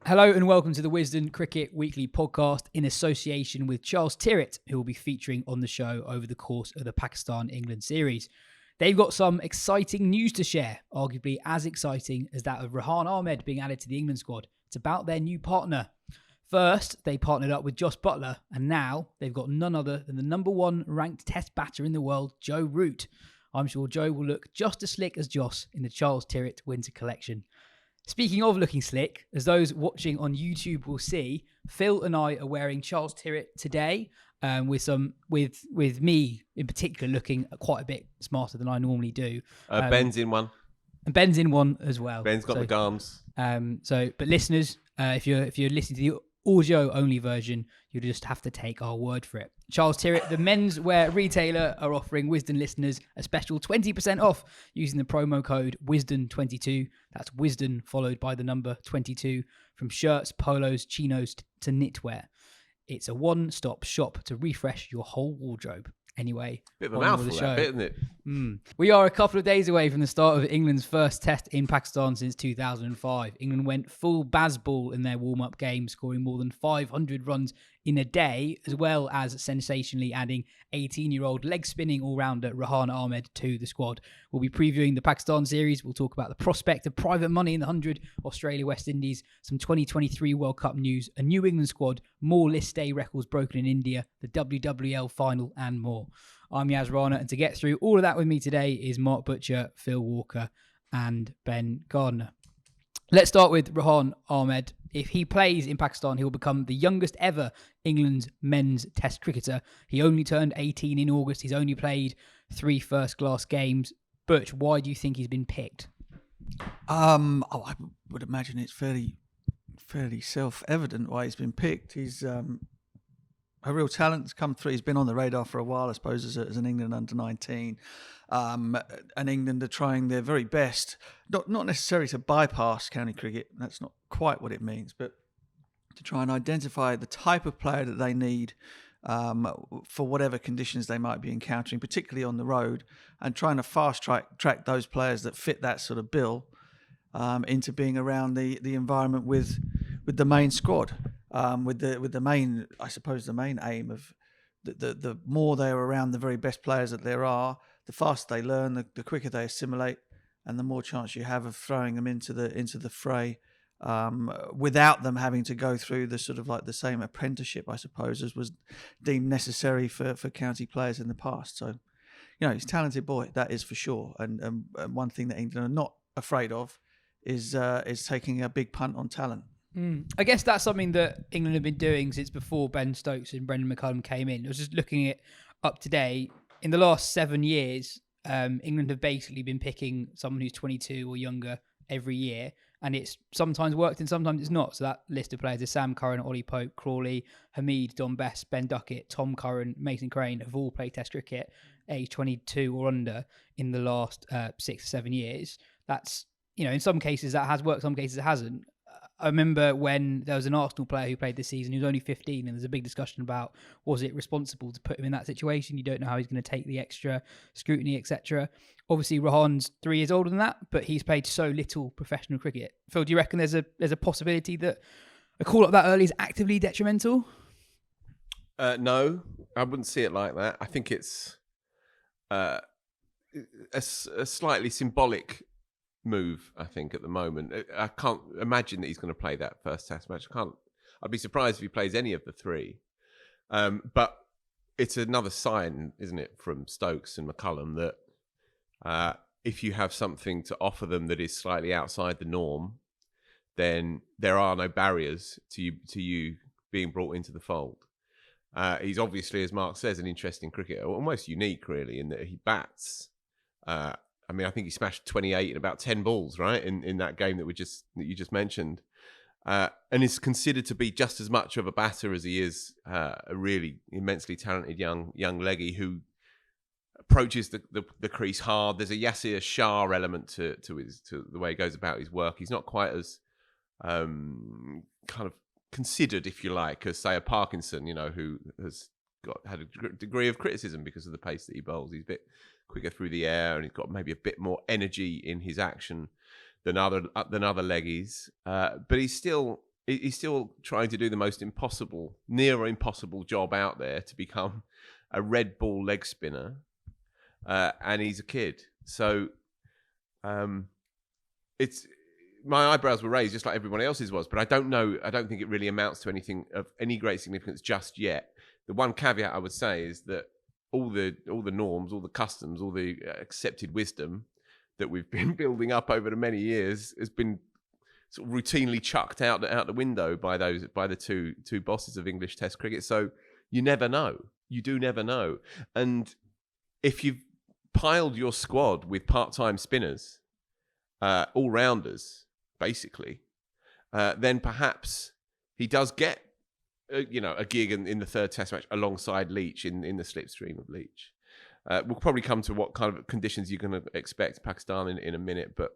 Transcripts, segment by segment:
Hello and welcome to the Wisden Cricket Weekly podcast in association with Charles Tyrwhitt, who will be featuring on the show over the course of the Pakistan-England series. They've got some exciting news to share, arguably as exciting as that of Rehan Ahmed being added to the England squad. It's about their new partner. First, they partnered up with Jos Buttler, and now they've got none other than the number one ranked test batter in the world, Joe Root. I'm sure Joe will look just as slick as Jos in the Charles Tyrwhitt Winter Collection. Speaking of looking slick, as those watching on YouTube will see, Phil and I are wearing Charles Tyrwhitt today, with me in particular looking quite a bit smarter than I normally do. Ben's in one. And Ben's in one as well. Ben's got the garms. But listeners, if you're listening to the audio-only version, you'll just have to take our word for it. Charles Tyrwhitt, the menswear retailer, are offering Wisden listeners a special 20% off using the promo code Wisden22. That's Wisden followed by the number 22. From shirts, polos, chinos to knitwear. It's a one-stop shop to refresh your whole wardrobe. Anyway, bit of a mouthful, that bit, isn't it? We are a couple of days away from the start of England's first test in Pakistan since 2005. England went full Bazball in their warm-up game, scoring more than 500 runs in a day, as well as sensationally adding 18-year-old leg-spinning all-rounder Rehan Ahmed to the squad. We'll be previewing the Pakistan series. We'll talk about the prospect of private money in the 100, Australia, West Indies, some 2023 World Cup news, a new England squad, more list day records broken in India, the WWL final, and more. I'm Yas Rana, and to get through all of that with me today is Mark Butcher, Phil Walker, and Ben Gardner. Let's start with Rehan Ahmed. If he plays in Pakistan, he will become the youngest ever England's men's test cricketer. He only turned 18 in August. He's only played 3 first-class games. Butch, why do you think he's been picked? I would imagine it's fairly self-evident why he's been picked. He's a real talent. He's come through. He's been on the radar for a while, I suppose, as an England under-19. And England are trying their very best, not necessarily to bypass county cricket. That's not quite what it means, but to try and identify the type of player that they need for whatever conditions they might be encountering, particularly on the road, and trying to fast track those players that fit that sort of bill into being around the environment with the main squad. With the main, I suppose, the main aim of the more they're around the very best players that there are, the faster they learn, the quicker they assimilate, and the more chance you have of throwing them into the fray without them having to go through the sort of like the same apprenticeship, I suppose, as was deemed necessary for county players in the past. So, he's a talented boy, that is for sure. And one thing that England are not afraid of is taking a big punt on talent. I guess that's something that England have been doing since before Ben Stokes and Brendan McCullum came in. I was just looking at up to date. In the last 7 years, England have basically been picking someone who's 22 or younger every year, and it's sometimes worked and sometimes it's not. So that list of players is Sam Curran, Ollie Pope, Crawley, Hamid, Don Best, Ben Duckett, Tom Curran, Mason Crane have all played Test cricket age 22 or under in the last 6 or 7 years. That's, in some cases that has worked, some cases it hasn't. I remember when there was an Arsenal player who played this season who was only 15, and there's a big discussion about, was it responsible to put him in that situation? You don't know how he's going to take the extra scrutiny, etc. Obviously, Rehan's 3 years older than that, but he's played so little professional cricket. Phil, do you reckon there's a possibility that a call up that early is actively detrimental? No, I wouldn't see it like that. I think it's a slightly symbolic move, I think, at the moment. I can't imagine that he's going to play that first test match. I'd be surprised if he plays any of the 3. But it's another sign, isn't it, from Stokes and McCullum that if you have something to offer them that is slightly outside the norm, then there are no barriers to you being brought into the fold. He's obviously, as Mark says, an interesting cricketer, almost unique, really, in that he bats. I think he smashed 28 in about 10 balls, right, in that game that you just mentioned, and is considered to be just as much of a batter as he is a really immensely talented young leggy who approaches the crease hard. There's a Yasir Shah element to the way he goes about his work. He's not quite as kind of considered, if you like, as say a Parkinson, who has had a degree of criticism because of the pace that he bowls. He's a bit quicker through the air, and he's got maybe a bit more energy in his action than other leggies. But he's still he's still trying to do the most near impossible job out there to become a red ball leg spinner, and he's a kid. So it's my eyebrows were raised just like everyone else's was, but I don't think it really amounts to anything of any great significance just yet. The one caveat I would say is that all the norms, all the customs, all the accepted wisdom that we've been building up over the many years has been sort of routinely chucked out the window by the two bosses of English Test cricket. So you never know. You do never know. And if you've piled your squad with part-time spinners, all-rounders, basically, then perhaps he does get a gig in the third Test match alongside Leach in the slipstream of Leach. We'll probably come to what kind of conditions you're going to expect Pakistan in a minute, but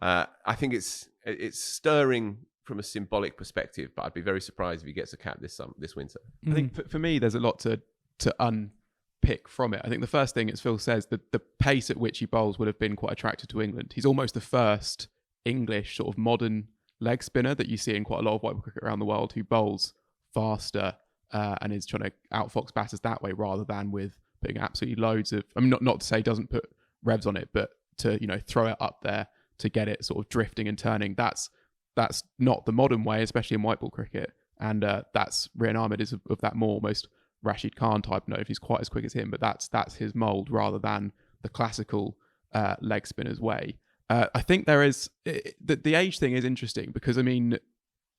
I think it's stirring from a symbolic perspective. But I'd be very surprised if he gets a cap this winter. I think for me, there's a lot to unpick from it. I think the first thing, as Phil says, that the pace at which he bowls would have been quite attractive to England. He's almost the first English sort of modern leg spinner that you see in quite a lot of white ball cricket around the world who bowls faster and is trying to outfox batters that way rather than with putting absolutely loads of, I mean, not to say he doesn't put revs on it, but to, throw it up there to get it sort of drifting and turning. That's not the modern way, especially in white ball cricket. And that's Rehan Ahmed is of that more almost Rashid Khan type. I don't know if he's quite as quick as him, but that's his mould rather than the classical leg spinner's way. I think there is the age thing is interesting because, I mean,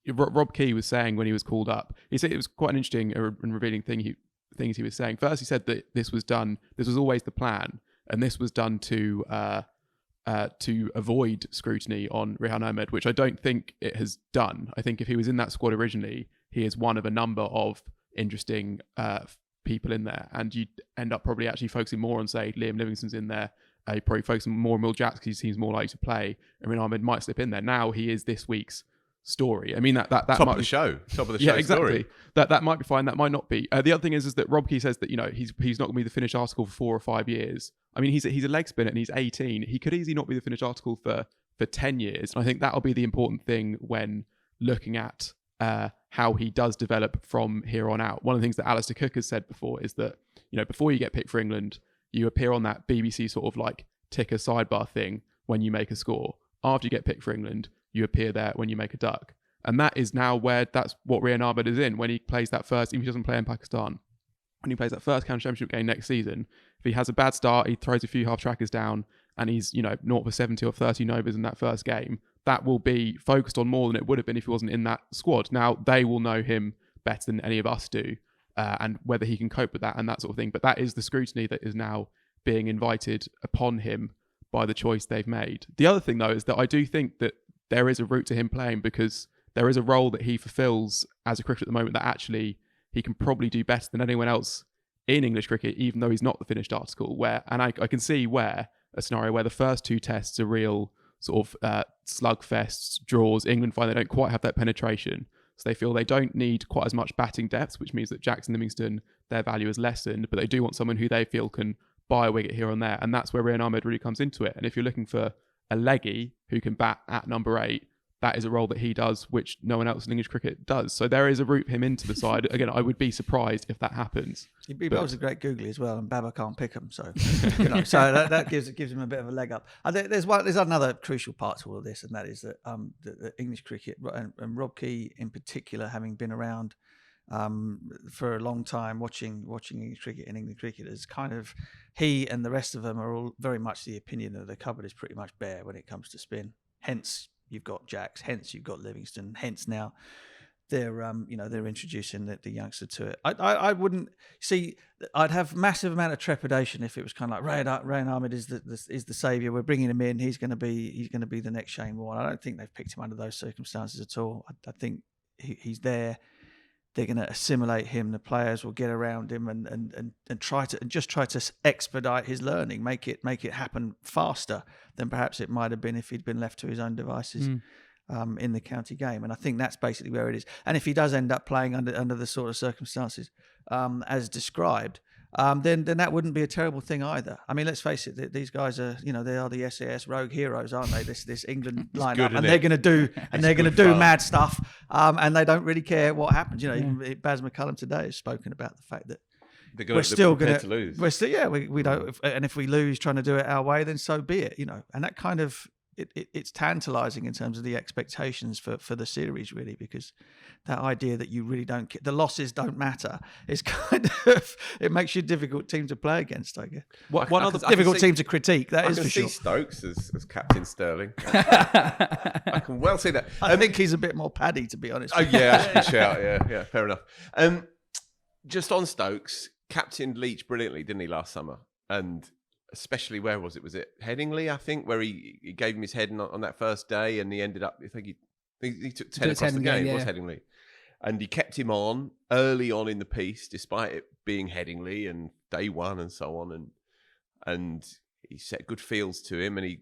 Rob Key was saying when he was called up, he said it was quite an interesting and revealing things he was saying. First, he said that this was always the plan, and this was done to avoid scrutiny on Rehan Ahmed, which I don't think it has done. I think if he was in that squad originally, he is one of a number of interesting people in there, and you'd end up probably actually focusing more on, say, Liam Livingston's in there. You probably focusing more on Will Jacks because he seems more likely to play, and Rehan Ahmed might slip in there. Now he is this week's story. I mean, that top might of the show. Top of the show. Yeah, exactly. Story. That might be fine. That might not be. The other thing is that Rob Key says that he's not going to be the finished article for 4 or 5 years. I mean, he's a leg spinner and he's 18. He could easily not be the finished article for 10 years. And I think that'll be the important thing when looking at how he does develop from here on out. One of the things that Alistair Cook has said before is that before you get picked for England, you appear on that BBC sort of like ticker sidebar thing when you make a score. After you get picked for England, you appear there when you make a duck. And that is now that's what Rehan Ahmed is in when he plays that first, even if he doesn't play in Pakistan, when he plays that first county championship game next season. If he has a bad start, he throws a few half trackers down and he's, 0 for 70 or 30 novas in that first game, that will be focused on more than it would have been if he wasn't in that squad. Now, they will know him better than any of us do, and whether he can cope with that and that sort of thing. But that is the scrutiny that is now being invited upon him by the choice they've made. The other thing, though, is that I do think that there is a route to him playing because there is a role that he fulfills as a cricketer at the moment that actually he can probably do better than anyone else in English cricket, even though he's not the finished article. And I can see where a scenario where the first 2 tests are real sort of slugfests, draws. England find they don't quite have that penetration. So they feel they don't need quite as much batting depth, which means that Jackson Livingston, their value is lessened, but they do want someone who they feel can buy a wicket here and there. And that's where Rehan Ahmed really comes into it. And if you're looking for a leggy who can bat at number 8, that is a role that he does, which no one else in English cricket does. So there is a route for him into the side. Again, I would be surprised if that happens. He bowls a great googly as well, and Baba can't pick him. So, so that gives him a bit of a leg up. And there's another crucial part to all of this, and that is that the English cricket and Rob Key in particular, having been around for a long time, watching English cricket and England cricketers, kind of he and the rest of them are all very much the opinion that the cupboard is pretty much bare when it comes to spin. Hence, you've got Jacks. Hence, you've got Livingston. Hence, now they're introducing the youngster to it. I wouldn't see. I'd have massive amount of trepidation if it was kind of like Rehan Ahmed is the saviour. We're bringing him in. He's going to be the next Shane Warne. I don't think they've picked him under those circumstances at all. I think he's there. They're going to assimilate him. The players will get around him and try to expedite his learning, make it happen faster than perhaps it might have been if he'd been left to his own devices in the county game. And I think that's basically where it is. And if he does end up playing under the sort of circumstances as described, then that wouldn't be a terrible thing either. I mean, let's face it, these guys are, they are the SAS rogue heroes, aren't they? This England lineup, and they're going to do mad stuff, and they don't really care what happens. Even Baz McCullum today has spoken about the fact that we're still going to lose. We're still, we don't, and if we lose trying to do it our way, then so be it. And that kind of it's tantalising in terms of the expectations for the series, really, because that idea that you really don't the losses don't matter is kind of, it makes you a difficult team to play against, I guess. One other difficult team to critique, that is for sure. I can see Stokes as Captain Sterling. I can well see that. I think he's a bit more Paddy, to be honest. Oh yeah, I should shout. Yeah, fair enough. Just on Stokes, captained Leach brilliantly, didn't he, last summer? And especially, where was it? Was it Headingley, I think, where he gave him his head on that first day, and he ended up, I think he took 10 across the game. It was Headingley. And he kept him on early on in the piece, despite it being Headingley and day one and so on. And he set good feels to him, and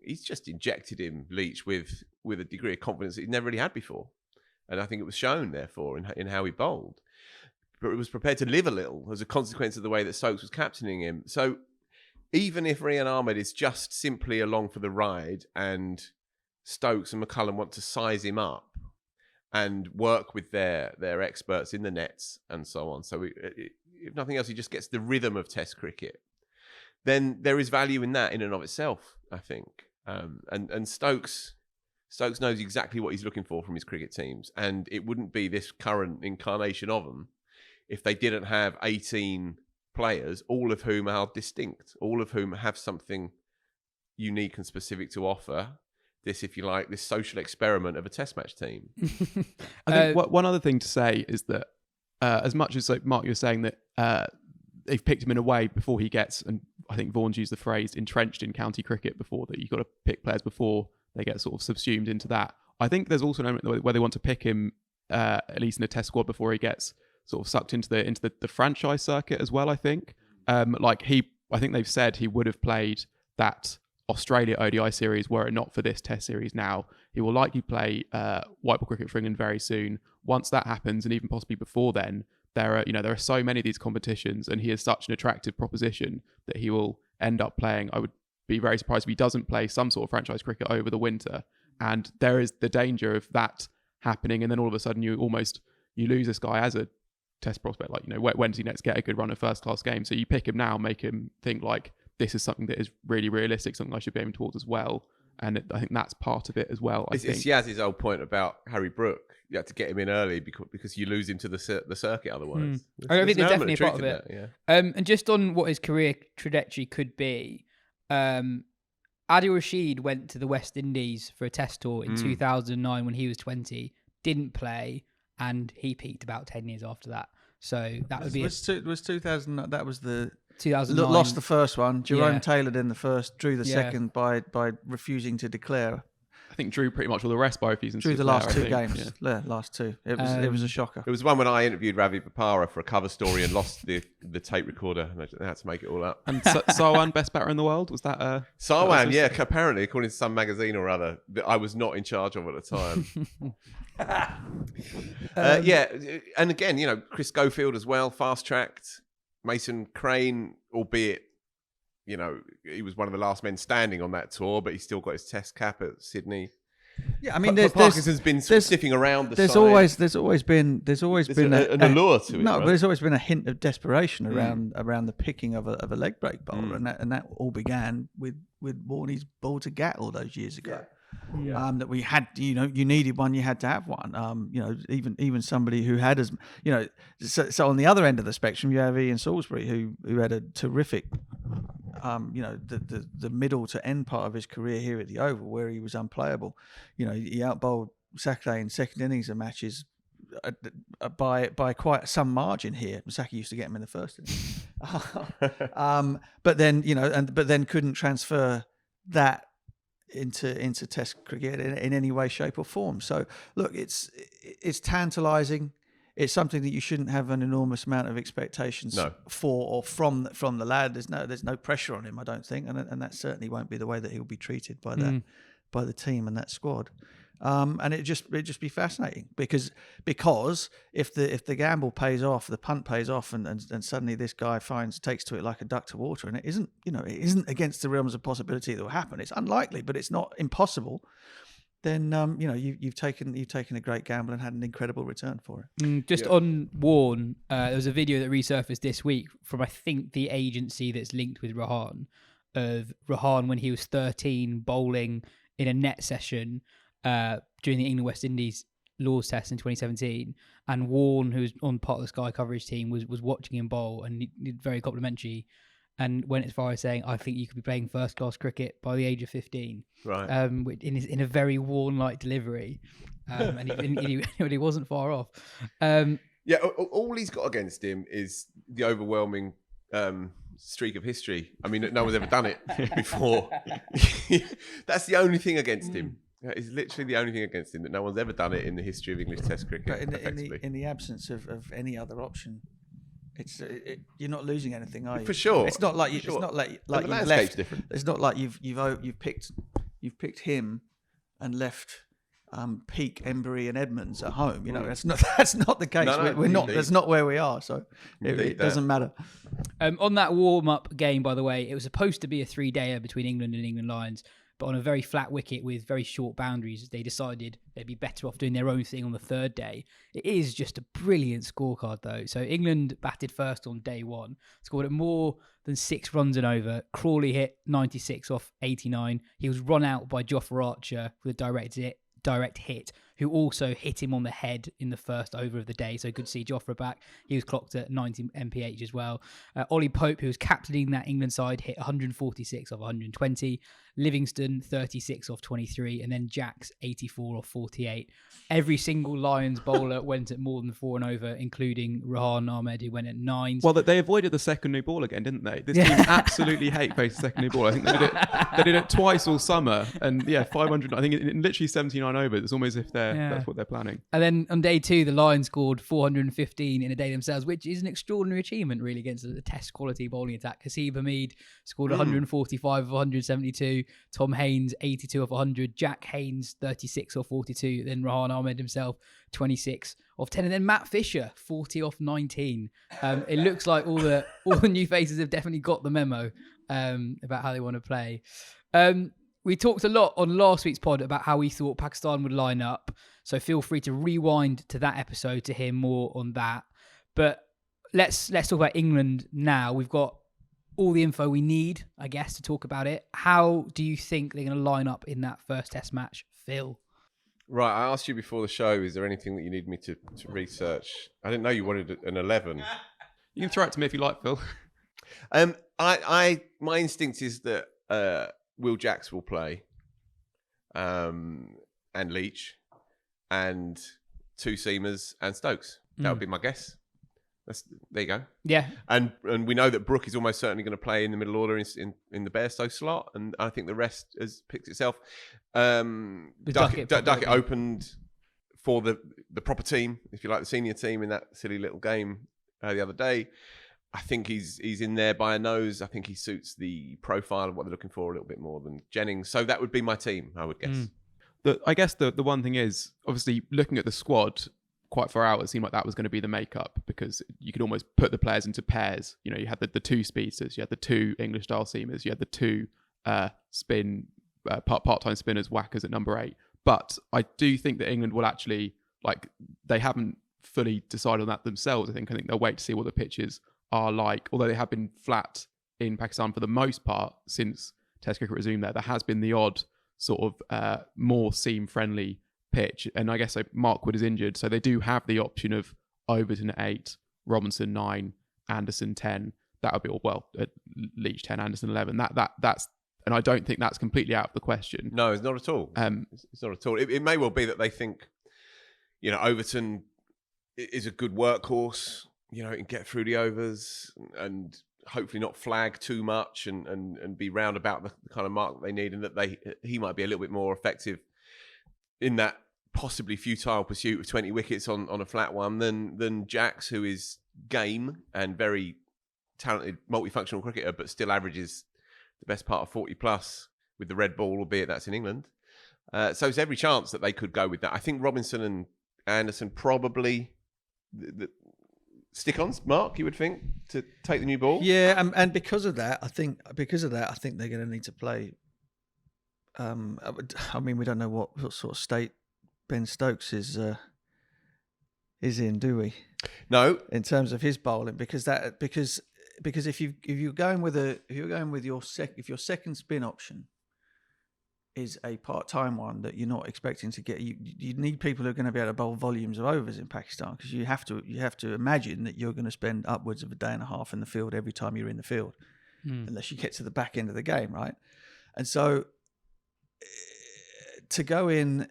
he's just injected him, Leach, with a degree of confidence that he'd never really had before. And I think it was shown, therefore, in how he bowled. But it was prepared to live a little as a consequence of the way that Stokes was captaining him. So even if Rehan Ahmed is just simply along for the ride and Stokes and McCullum want to size him up and work with their experts in the nets and so on, so if nothing else, he just gets the rhythm of Test cricket, then there is value in that in and of itself, I think. And Stokes knows exactly what he's looking for from his cricket teams, and it wouldn't be this current incarnation of them if they didn't have 18 players, all of whom are distinct, all of whom have something unique and specific to offer. This, if you like, this social experiment of a Test match team. I think one other thing to say is that as much as, like Mark, you're saying that they've picked him in a way before he gets, and I think Vaughan's used the phrase, entrenched in county cricket before, that you've got to pick players before they get sort of subsumed into that. I think there's also an element where they want to pick him, at least in a Test squad, before he gets sort of sucked into the franchise circuit as well, I think. I think they've said he would have played that Australia ODI series were it not for this Test series now. He will likely play white ball cricket for England very soon. Once that happens, and even possibly before then, there are so many of these competitions, and he is such an attractive proposition that he will end up playing. I would be very surprised if he doesn't play some sort of franchise cricket over the winter. And there is the danger of that happening, and then all of a sudden you lose this guy as a Test prospect. When does he next get a good run of first class games? So you pick him now, make him think like, this is something that is really realistic, something I should be aiming towards as well. And I think that's part of it as well. It's Yaz's old point about Harry Brook. You had to get him in early because you lose him to the circuit otherwise. I think there's definitely a part of it. That, yeah. And just on what his career trajectory could be, Adil Rashid went to the West Indies for a Test tour in 2009 when he was 20, didn't play, and he peaked about 10 years after that. So that would be... Was 2000... That was the... 2009. Lost the first one. Jerome Taylor in the first, drew the second by refusing to declare. I think drew pretty much all the rest by refusing to declare. Drew the last two games. Yeah. Last two. It was a shocker. It was one when I interviewed Ravi Bapara for a cover story and lost the tape recorder. I had to make it all up. And Sarwan, best batter in the world? Was that Sarwan, yeah, apparently, according to some magazine or other, that I was not in charge of at the time. And again, Chris Schofield as well, fast-tracked. Mason Crane, albeit, he was one of the last men standing on that tour, but he still got his Test cap at Sydney. Yeah, I mean, Parkinson's been sniffing around the there's side. There's always been an allure to it. No, right? but there's always been a hint of desperation around the picking of a leg break bowler, and that all began with Warney's ball to Gat all those years ago. Yeah. That we had, you needed one, you had to have one. Even somebody who had so on the other end of the spectrum, you have Ian Salisbury, who had a terrific, the middle to end part of his career here at the Oval, where he was unplayable. He outbowled Saturday in second innings of matches by quite some margin here. Saki used to get him in the first innings, but then couldn't transfer that into Test cricket in any way, shape, or form. So look, it's tantalising. It's something that you shouldn't have an enormous amount of expectations for or from the lad. There's no pressure on him, I don't think, and that certainly won't be the way that he'll be treated by the team and that squad. And it'd just be fascinating because if the gamble pays off, the punt pays off, and suddenly this guy takes to it like a duck to water, and it isn't against the realms of possibility that will happen. It's unlikely, but it's not impossible. Then you've taken a great gamble and had an incredible return for it. On Warren, there was a video that resurfaced this week from I think the agency that's linked with Rehan, of Rehan when he was 13 bowling in a net session during the England West Indies Lord's Test in 2017, and Warren, who was on part of the Sky coverage team, was watching him bowl, and he did very complimentary, and went as far as saying, "I think you could be playing first class cricket by the age of 15." Right. In a very Warren-like delivery, and he wasn't far off. Yeah, all he's got against him is the overwhelming streak of history. I mean, no one's ever done it before. That's the only thing against him. It's literally the only thing against him, that no one's ever done it in the history of English Test cricket. But in the absence of any other option, you're not losing anything, are you? For sure. It's not like It's not like the you've landscape's left. different. It's not like you've picked him and left Peake, Embury, and Edmonds at home. That's not the case. No, we're not. indeed. That's not where we are. So it doesn't matter. On that warm-up game, by the way, it was supposed to be a 3-dayer between England and England Lions, but on a very flat wicket with very short boundaries, they decided they'd be better off doing their own thing on the third day. It is just a brilliant scorecard, though. So England batted first on day one, scored at more than 6 runs and over. Crawley hit 96 off 89. He was run out by Jofra Archer with a direct hit, who also hit him on the head in the first over of the day. So good to see Jofra back. He was clocked at 90 mph as well. Ollie Pope, who was captaining that England side, hit 146 off 120. Livingston 36 off 23, and then Jacks 84 off 48. Every single Lions bowler went at more than 4 and over, including Rehan Ahmed, who went at 9. Well, they avoided the second new ball again, didn't they? This team absolutely hate facing second new ball. I think they did it twice all summer, and 500. I think in literally 79 overs. It's almost as if that's what they're planning. And then on day 2, the Lions scored 415 in a day themselves, which is an extraordinary achievement, really, against a test quality bowling attack. Haseeb Hameed scored 145 of 172. Tom Haynes 82 off 100, Jack Haynes 36 off 42, then Rehan Ahmed himself 26 off 10, and then Matt Fisher 40 off 19. It looks like all the new faces have definitely got the memo about how they want to play. We talked a lot on last week's pod about how we thought Pakistan would line up, so feel free to rewind to that episode to hear more on that. But let's talk about England now. We've got all the info we need, I guess, to talk about it. How do you think they're going to line up in that first test match, Phil? Right, I asked you before the show, is there anything that you need me to research? I didn't know you wanted an 11. You can throw it to me if you like, Phil. My instinct is that Will Jacks will play, and Leach, and 2 seamers and Stokes. That would be my guess. There you go. Yeah. And we know that Brooke is almost certainly going to play in the middle order in the Bairstow slot, and I think the rest has picked itself. Duckett opened for the proper team, if you like, the senior team in that silly little game the other day. I think he's in there by a nose. I think he suits the profile of what they're looking for a little bit more than Jennings. So that would be my team, I would guess. I guess the one thing is, obviously, looking at the squad quite far out, it seemed like that was going to be the makeup, because you could almost put the players into pairs. You had the 2 speedsters, you had the 2 English style seamers, you had the 2 part-time spinners, whackers at number 8. But I do think that England will actually, they haven't fully decided on that themselves. I think they'll wait to see what the pitches are like. Although they have been flat in Pakistan for the most part since Test cricket resumed there has been the odd sort of more seam-friendly pitch, and I guess Mark Wood is injured, so they do have the option of Overton at 8, Robinson 9, Anderson 10. That would be Leach 10, Anderson 11. That's, and I don't think that's completely out of the question. No, it's not at all. It's not at all. It may well be that they think, Overton is a good workhorse. It can get through the overs and hopefully not flag too much and be round about the kind of mark that they need, and that he might be a little bit more effective in that possibly futile pursuit of 20 wickets on a flat one than Jacks, who is game and very talented multifunctional cricketer, but still averages the best part of 40 plus with the red ball, albeit that's in England. So there's every chance that they could go with that. I think Robinson and Anderson probably stick-ons. Mark, you would think, to take the new ball. Yeah, and because of that, I think they're going to need to play. I mean, we don't know what sort of state Ben Stokes is in, do we? No, in terms of his bowling, because if you're going with your second spin option is a part-time one that you're not expecting to get, you need people who are going to be able to bowl volumes of overs in Pakistan, because you have to imagine that you're going to spend upwards of a day and a half in the field every time you're in the field, unless you get to the back end of the game, right? And so to go in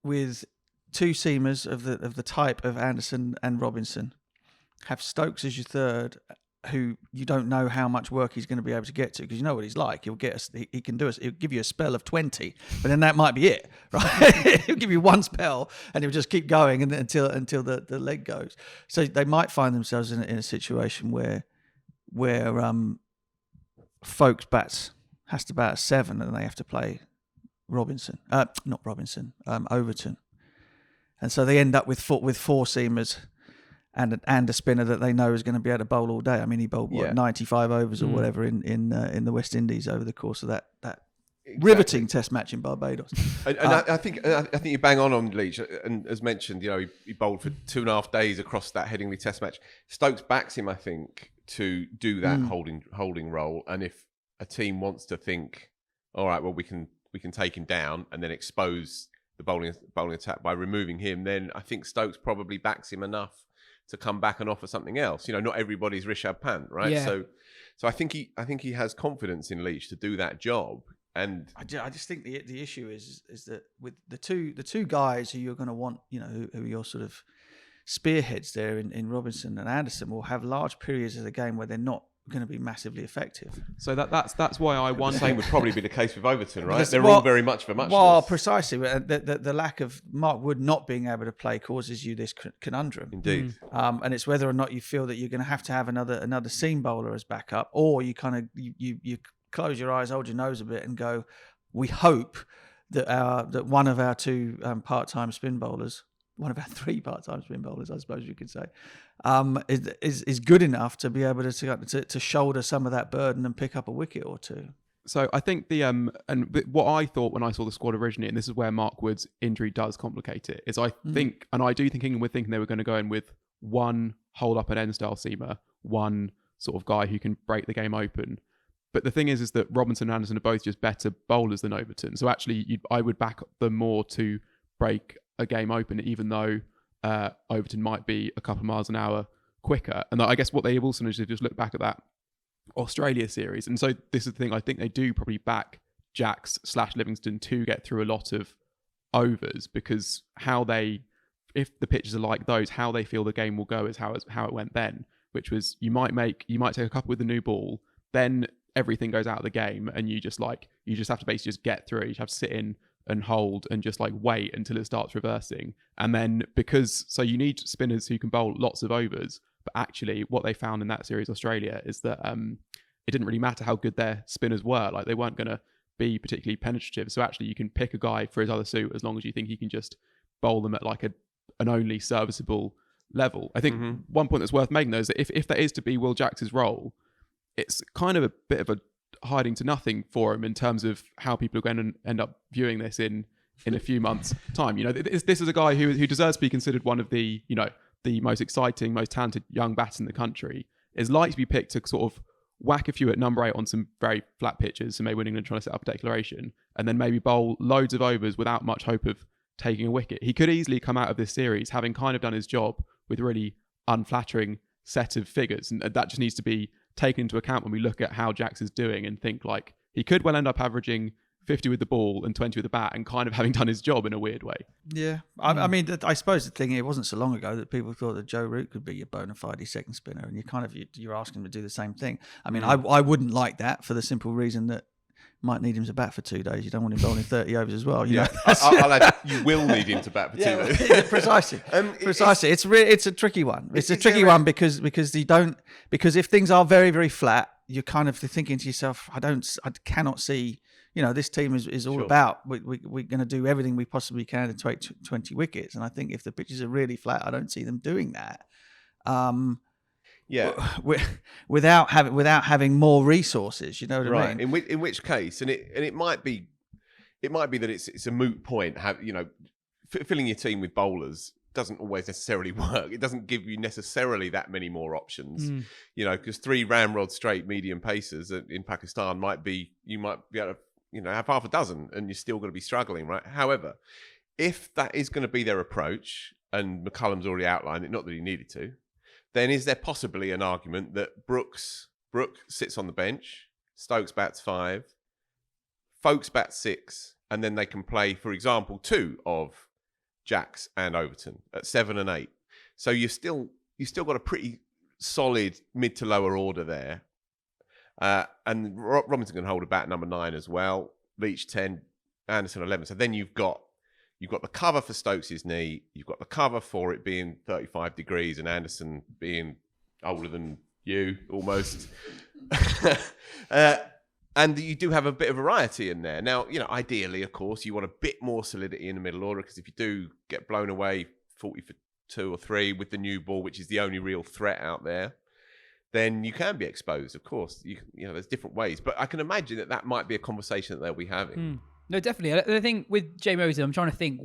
with two seamers of the type of Anderson and Robinson, have Stokes as your third, who you don't know how much work he's going to be able to get to, because you know what he's like. He'll give you a spell of 20, but then that might be it, right? He'll give you one spell and he'll just keep going until the leg goes. So they might find themselves in a situation where Folkes has to bat a 7 and they have to play Overton. And so they end up with four seamers and a spinner that they know is going to be able to bowl all day. I mean, he bowled 95 overs or whatever in the West Indies over the course of that riveting Test match in Barbados. And I think you bang on Leach. And as mentioned, he bowled for 2.5 days across that Headingley Test match. Stokes backs him, I think, to do that holding role. And if a team wants to think, all right, well, we can take him down and then expose the bowling attack by removing him, then I think Stokes probably backs him enough to come back and offer something else. Not everybody's Rishabh Pant, right? Yeah. So I think he has confidence in Leach to do that job. And I just think the issue is that with the two guys who you're going to want, who are your sort of spearheads there in Robinson and Anderson, will have large periods of the game where they're not going to be massively effective. So that's why I wonder. The same would probably be the case with Overton, right? They're all very much for muchness. Well, precisely. The lack of Mark Wood not being able to play causes you this conundrum. Indeed. And it's whether or not you feel that you're going to have another seam bowler as backup, or you kind of you close your eyes, hold your nose a bit, and go, we hope that one of our two part-time spin bowlers, one of our three part-time spin bowlers, I suppose you could say, is good enough to be able to shoulder some of that burden and pick up a wicket or two. So I think what I thought when I saw the squad originally, and this is where Mark Wood's injury does complicate it, is I do think England were thinking they were going to go in with one hold up and end style seamer, one sort of guy who can break the game open. But the thing is that Robinson and Anderson are both just better bowlers than Overton. So actually, I would back them more to break a game open, even though Overton might be a couple of miles an hour quicker. And I guess what they have also done is just look back at that Australia series. And so this is the thing, I think they do probably back Jacks/Livingston to get through a lot of overs, because if the pitches are like those, how they feel the game will go is how it went then, which was you might take a couple with the new ball, then everything goes out of the game, and you just have to basically just get through it. You have to sit in and hold and just wait until it starts reversing. And then so you need spinners who can bowl lots of overs, but actually what they found in that series Australia is that it didn't really matter how good their spinners were. They weren't going to be particularly penetrative. So actually you can pick a guy for his other suit as long as you think he can just bowl them at an only serviceable level. I think one point that's worth making though is that if that is to be Will Jacks's role, it's kind of a bit of a hiding to nothing for him in terms of how people are going to end up viewing this in a few months' time. This is a guy who deserves to be considered one of the most exciting, most talented young batters in the country. Is like to be picked to sort of whack a few at number 8 on some very flat pitches, so maybe when England trying to set up a declaration, and then maybe bowl loads of overs without much hope of taking a wicket. He could easily come out of this series having kind of done his job with a really unflattering set of figures, and that just needs to be taken into account when we look at how Jacks is doing and think he could well end up averaging 50 with the ball and 20 with the bat and kind of having done his job in a weird way. Yeah. I mean, I suppose the thing, it wasn't so long ago that people thought that Joe Root could be your bona fide second spinner, and you're asking him to do the same thing. I mean, I wouldn't like that for the simple reason that might need him to bat for 2 days. You don't want him bowling 30 overs as well. I'll add, you will need him to bat for 2 days. Yeah, precisely. Precisely. It's a tricky one. It's a tricky one because if things are very, very flat, you're kind of thinking to yourself, I cannot see this team is all Sure. about we're going to do everything we possibly can to take 20 wickets. And I think if the pitches are really flat, I don't see them doing that. Yeah. Without having more resources, you know what I mean? In which case, and it might be that it's a moot point. Filling your team with bowlers doesn't always necessarily work. It doesn't give you necessarily that many more options. Because 3 ramrod straight medium pacers in Pakistan you might be able to have half a dozen, and you're still going to be struggling, right? However, if that is going to be their approach, and McCullum's already outlined it, not that he needed to, then is there possibly an argument that Brooke sits on the bench, Stokes bats 5, Folkes bats 6, and then they can play, for example, 2 of Jacks and Overton at 7 and 8. So you still got a pretty solid mid to lower order there. And Robinson can hold a bat number 9 as well. Leach 10, Anderson 11. So then you've got the cover for Stokes' knee. You've got the cover for it being 35 degrees and Anderson being older than you almost. And you do have a bit of variety in there. Now, ideally, of course, you want a bit more solidity in the middle order, because if you do get blown away 40 for 2 or 3 with the new ball, which is the only real threat out there, then you can be exposed, of course. There's different ways. But I can imagine that might be a conversation that they'll be having. No, definitely. The thing with Jamie Overton, I'm trying to think.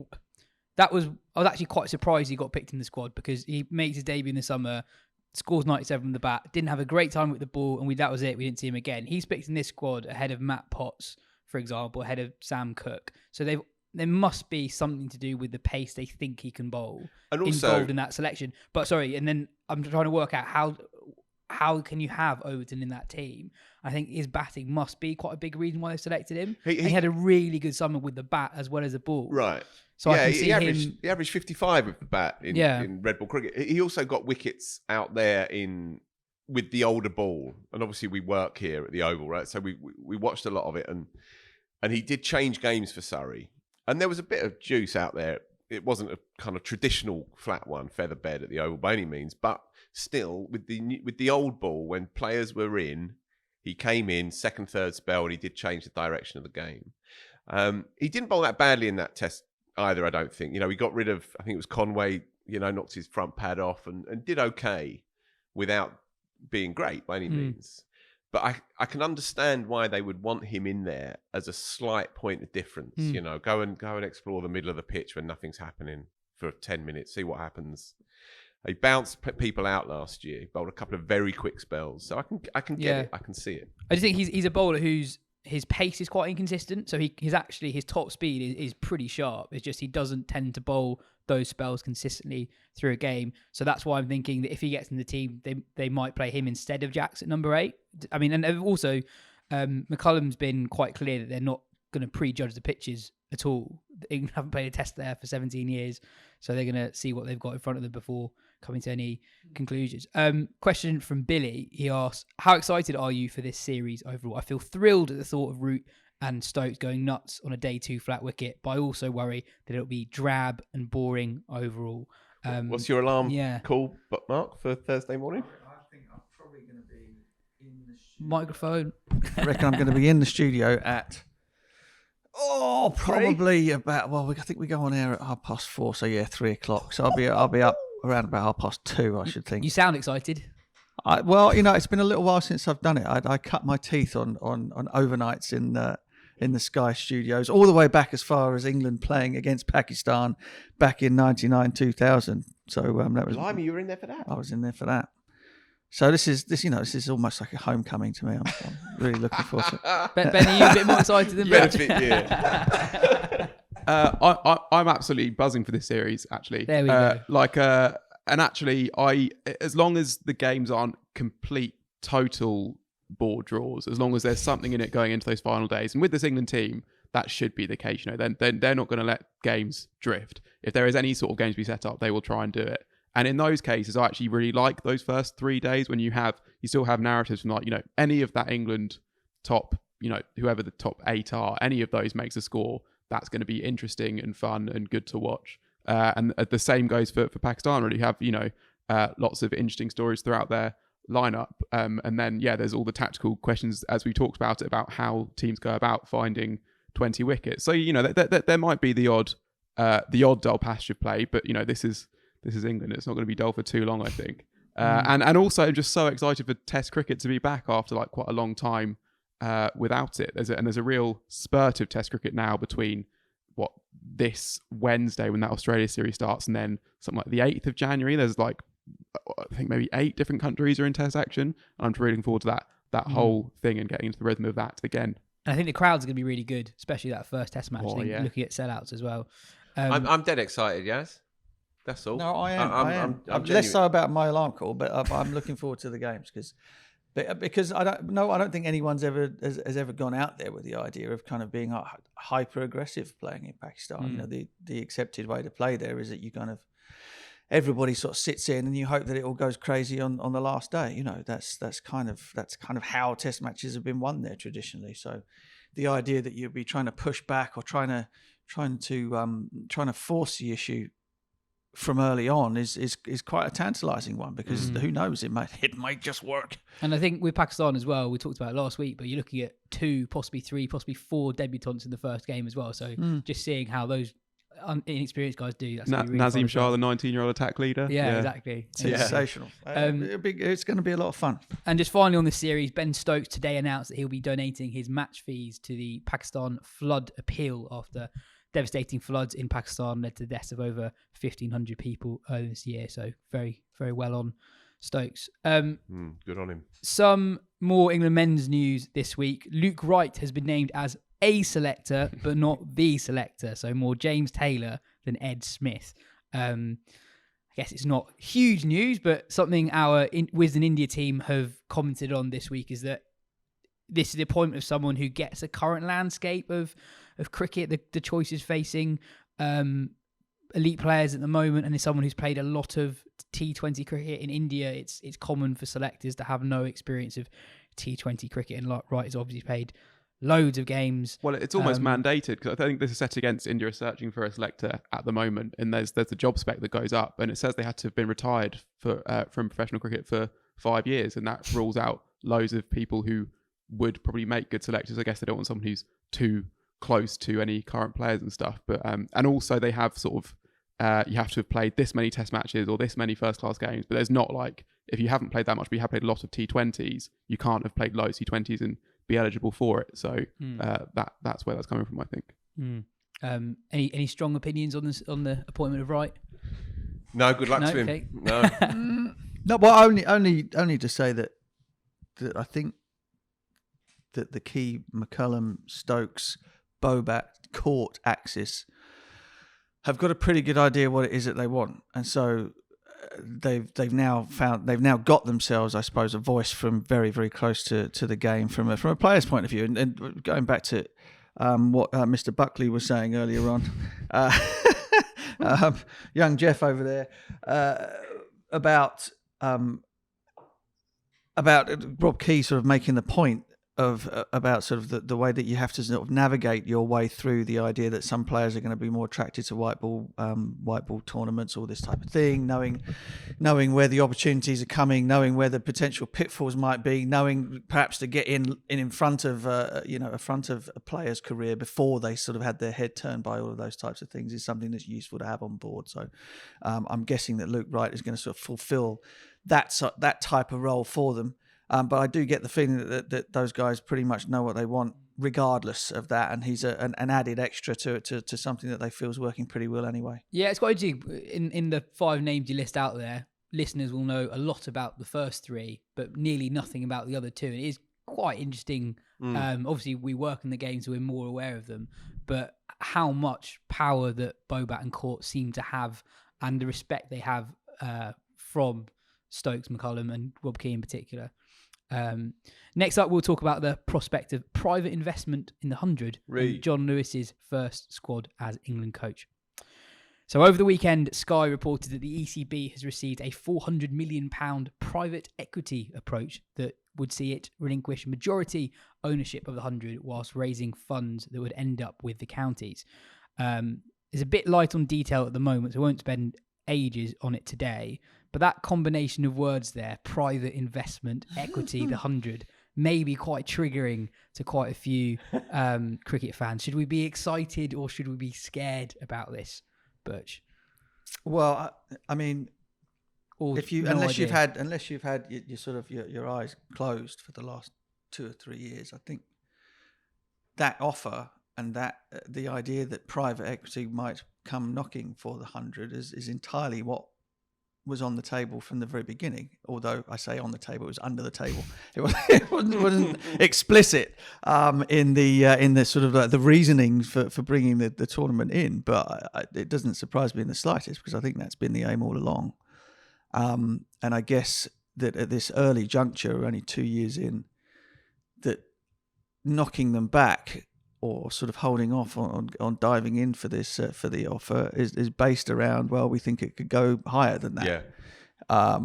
I was actually quite surprised he got picked in the squad, because he makes his debut in the summer, scores 97 from the bat, didn't have a great time with the ball, and that was it. We didn't see him again. He's picked in this squad ahead of Matt Potts, for example, ahead of Sam Cook. So there must be something to do with the pace they think he can bowl And also, involved in that selection. But sorry, and then I'm trying to work out how can you have Overton in that team? I think his batting must be quite a big reason why they selected him. He had a really good summer with the bat as well as the ball. Right. So I can see he averaged 55 with the bat in red ball cricket. He also got wickets out there with the older ball, and obviously we work here at the Oval, right? So we watched a lot of it, and he did change games for Surrey, and there was a bit of juice out there. It wasn't a kind of traditional flat one, feather bed at the Oval by any means, but still with the old ball, when players were in, he came in second, third spell, and he did change the direction of the game. He didn't bowl that badly in that test either, I don't think. We got rid of, I think it was Conway, knocked his front pad off and did okay without being great by any means. But I can understand why they would want him in there as a slight point of difference. Go and explore the middle of the pitch when nothing's happening for 10 minutes, see what happens. He bounced people out last year. He bowled a couple of very quick spells. So I can get it. I can see it. I just think he's a bowler his pace is quite inconsistent. So his top speed is pretty sharp. It's just he doesn't tend to bowl those spells consistently through a game. So that's why I'm thinking that if he gets in the team, they might play him instead of Jacks at number 8. I mean, and also McCullum's been quite clear that they're not going to prejudge the pitches at all. England haven't played a test there for 17 years. So they're going to see what they've got in front of them before coming to any conclusions. Question from Billy. He asks, how excited are you for this series overall? I feel thrilled at the thought of Root and Stokes going nuts on a day 2 flat wicket, but I also worry that it'll be drab and boring overall. What's your alarm call, Mark, for Thursday morning? I think I'm probably going to be in the microphone. I reckon I'm going to be in the studio at probably about. Well, I think we go on air at 4:30, so 3:00. So I'll be up around about 2:30, I should think. You sound excited. It's been a little while since I've done it. I cut my teeth on overnights in the Sky Studios, all the way back as far as England playing against Pakistan back in 99, 2000. So that was. Blimey, you were in there for that. I was in there for that. So this is almost like a homecoming to me. I'm really looking forward to it. Ben, are you a bit more excited than Ben? I'm absolutely buzzing for this series, actually. There we go. And actually, as long as the games aren't complete, total board draws, as long as there's something in it going into those final days, and with this England team, that should be the case. Then they're not going to let games drift. If there is any sort of game to be set up, they will try and do it. And in those cases, I actually really like those first 3 days when you still have narratives from any of that England top, whoever the top 8 are, any of those makes a score. That's going to be interesting and fun and good to watch. And the same goes for Pakistan. Really, you have lots of interesting stories throughout their lineup. And then, there's all the tactical questions, as we talked about, about how teams go about finding 20 wickets. So, there might be the odd dull passage of play, but, this is England. It's not going to be dull for too long, I think. And also, I'm just so excited for Test cricket to be back after like quite a long time without it. There's a real spurt of Test cricket now between this Wednesday when that Australia series starts, and then something like the 8th of January. There's like, I think maybe 8 different countries are in Test action. And I'm really looking forward to that whole thing and getting into the rhythm of that again. And I think the crowds are going to be really good, especially that first Test match. Looking at sellouts as well. I'm dead excited, Yas. That's all. No, I am. I'm less so about my alarm call, but I'm looking forward to the games because I don't think anyone's has ever gone out there with the idea of kind of being hyper aggressive playing in Pakistan. The accepted way to play there is that you kind of everybody sort of sits in and you hope that it all goes crazy on the last day. That's kind of how Test matches have been won there traditionally. So the idea that you'd be trying to push back or trying to force the issue from early on is quite a tantalising one, because who knows, it might just work. And I think with Pakistan as well, we talked about it last week, but you're looking at 2, possibly 3, possibly 4 debutants in the first game as well. So just seeing how those inexperienced guys do, that's really Nazim Shah, the 19-year-old attack leader. Yeah, exactly. Sensational. It's going to be a lot of fun. And just finally on this series, Ben Stokes today announced that he'll be donating his match fees to the Pakistan flood appeal after devastating floods in Pakistan led to the deaths of over 1,500 people earlier this year. So very, very well on Stokes. Good on him. Some more England men's news this week. Luke Wright has been named as a selector, but not the selector. So more James Taylor than Ed Smith. I guess it's not huge news, but something our Wisden India team have commented on this week is that this is the appointment of someone who gets a current landscape of cricket, the choices facing elite players at the moment, and is someone who's played a lot of T20 cricket in India. It's common for selectors to have no experience of T20 cricket, and Wright has obviously played loads of games. Well, it's almost mandated, because I think this is set against India searching for a selector at the moment, and there's a job spec that goes up, and it says they had to have been retired from professional cricket for 5 years, and that rules out loads of people who would probably make good selectors. I guess they don't want someone who's too close to any current players and stuff, but and also they have sort of you have to have played this many Test matches or this many first class games, but there's not like, if you haven't played that much but you have played a lot of T20s, you can't have played loads of T20s and be eligible for it. So that's where that's coming from, I think. Any strong opinions on the appointment of Wright? No, good luck to him. Okay. No. No, well, only to say that I think that the key McCullum, Stokes, Bobat, Court axis have got a pretty good idea what it is that they want, and so they've now got themselves, I suppose, a voice from very, very close to the game from a player's point of view. And going back to what Mr. Buckley was saying earlier on, young Jeff over there, about Rob Key sort of making the point about sort of the way that you have to sort of navigate your way through the idea that some players are going to be more attracted to white ball tournaments, all this type of thing, knowing where the opportunities are coming, knowing where the potential pitfalls might be, knowing perhaps to get in front of a player's career before they sort of had their head turned by all of those types of things is something that's useful to have on board. So I'm guessing that Luke Wright is going to sort of fulfill that type of role for them. But I do get the feeling that those guys pretty much know what they want, regardless of that, and he's an added extra to something that they feel is working pretty well anyway. Yeah, it's quite interesting. In the 5 names you list out there, listeners will know a lot about the first 3, but nearly nothing about the other 2. And it is quite interesting. Obviously, we work in the game, so we're more aware of them, but how much power that Bobat and Court seem to have, and the respect they have from Stokes, McCullum, and Rob Key in particular. Next up, we'll talk about the prospect of private investment in the 100 and John Lewis's first squad as England coach. So over the weekend, Sky reported that the ECB has received a £400 million private equity approach that would see it relinquish majority ownership of the 100 whilst raising funds that would end up with the counties. It's a bit light on detail at the moment, so I won't spend ages on it today. But that combination of words there, private investment, equity, the 100, may be quite triggering to quite a few cricket fans. Should we be excited or should we be scared about this, Birch? Well, I mean, Or if you no unless you've idea? had your sort of your eyes closed for the last 2 or 3 years, I think that offer and that the idea that private equity might come knocking for the 100 is entirely what was on the table from the very beginning. Although I say on the table, it was under the table. It wasn't explicit in the sort of the reasoning for bringing the tournament in. But it doesn't surprise me in the slightest, because I think that's been the aim all along. And I guess that at this early juncture, only 2 years in, that knocking them back or sort of holding off on diving in for this for the offer is based around, well, we think it could go higher than that. Yeah.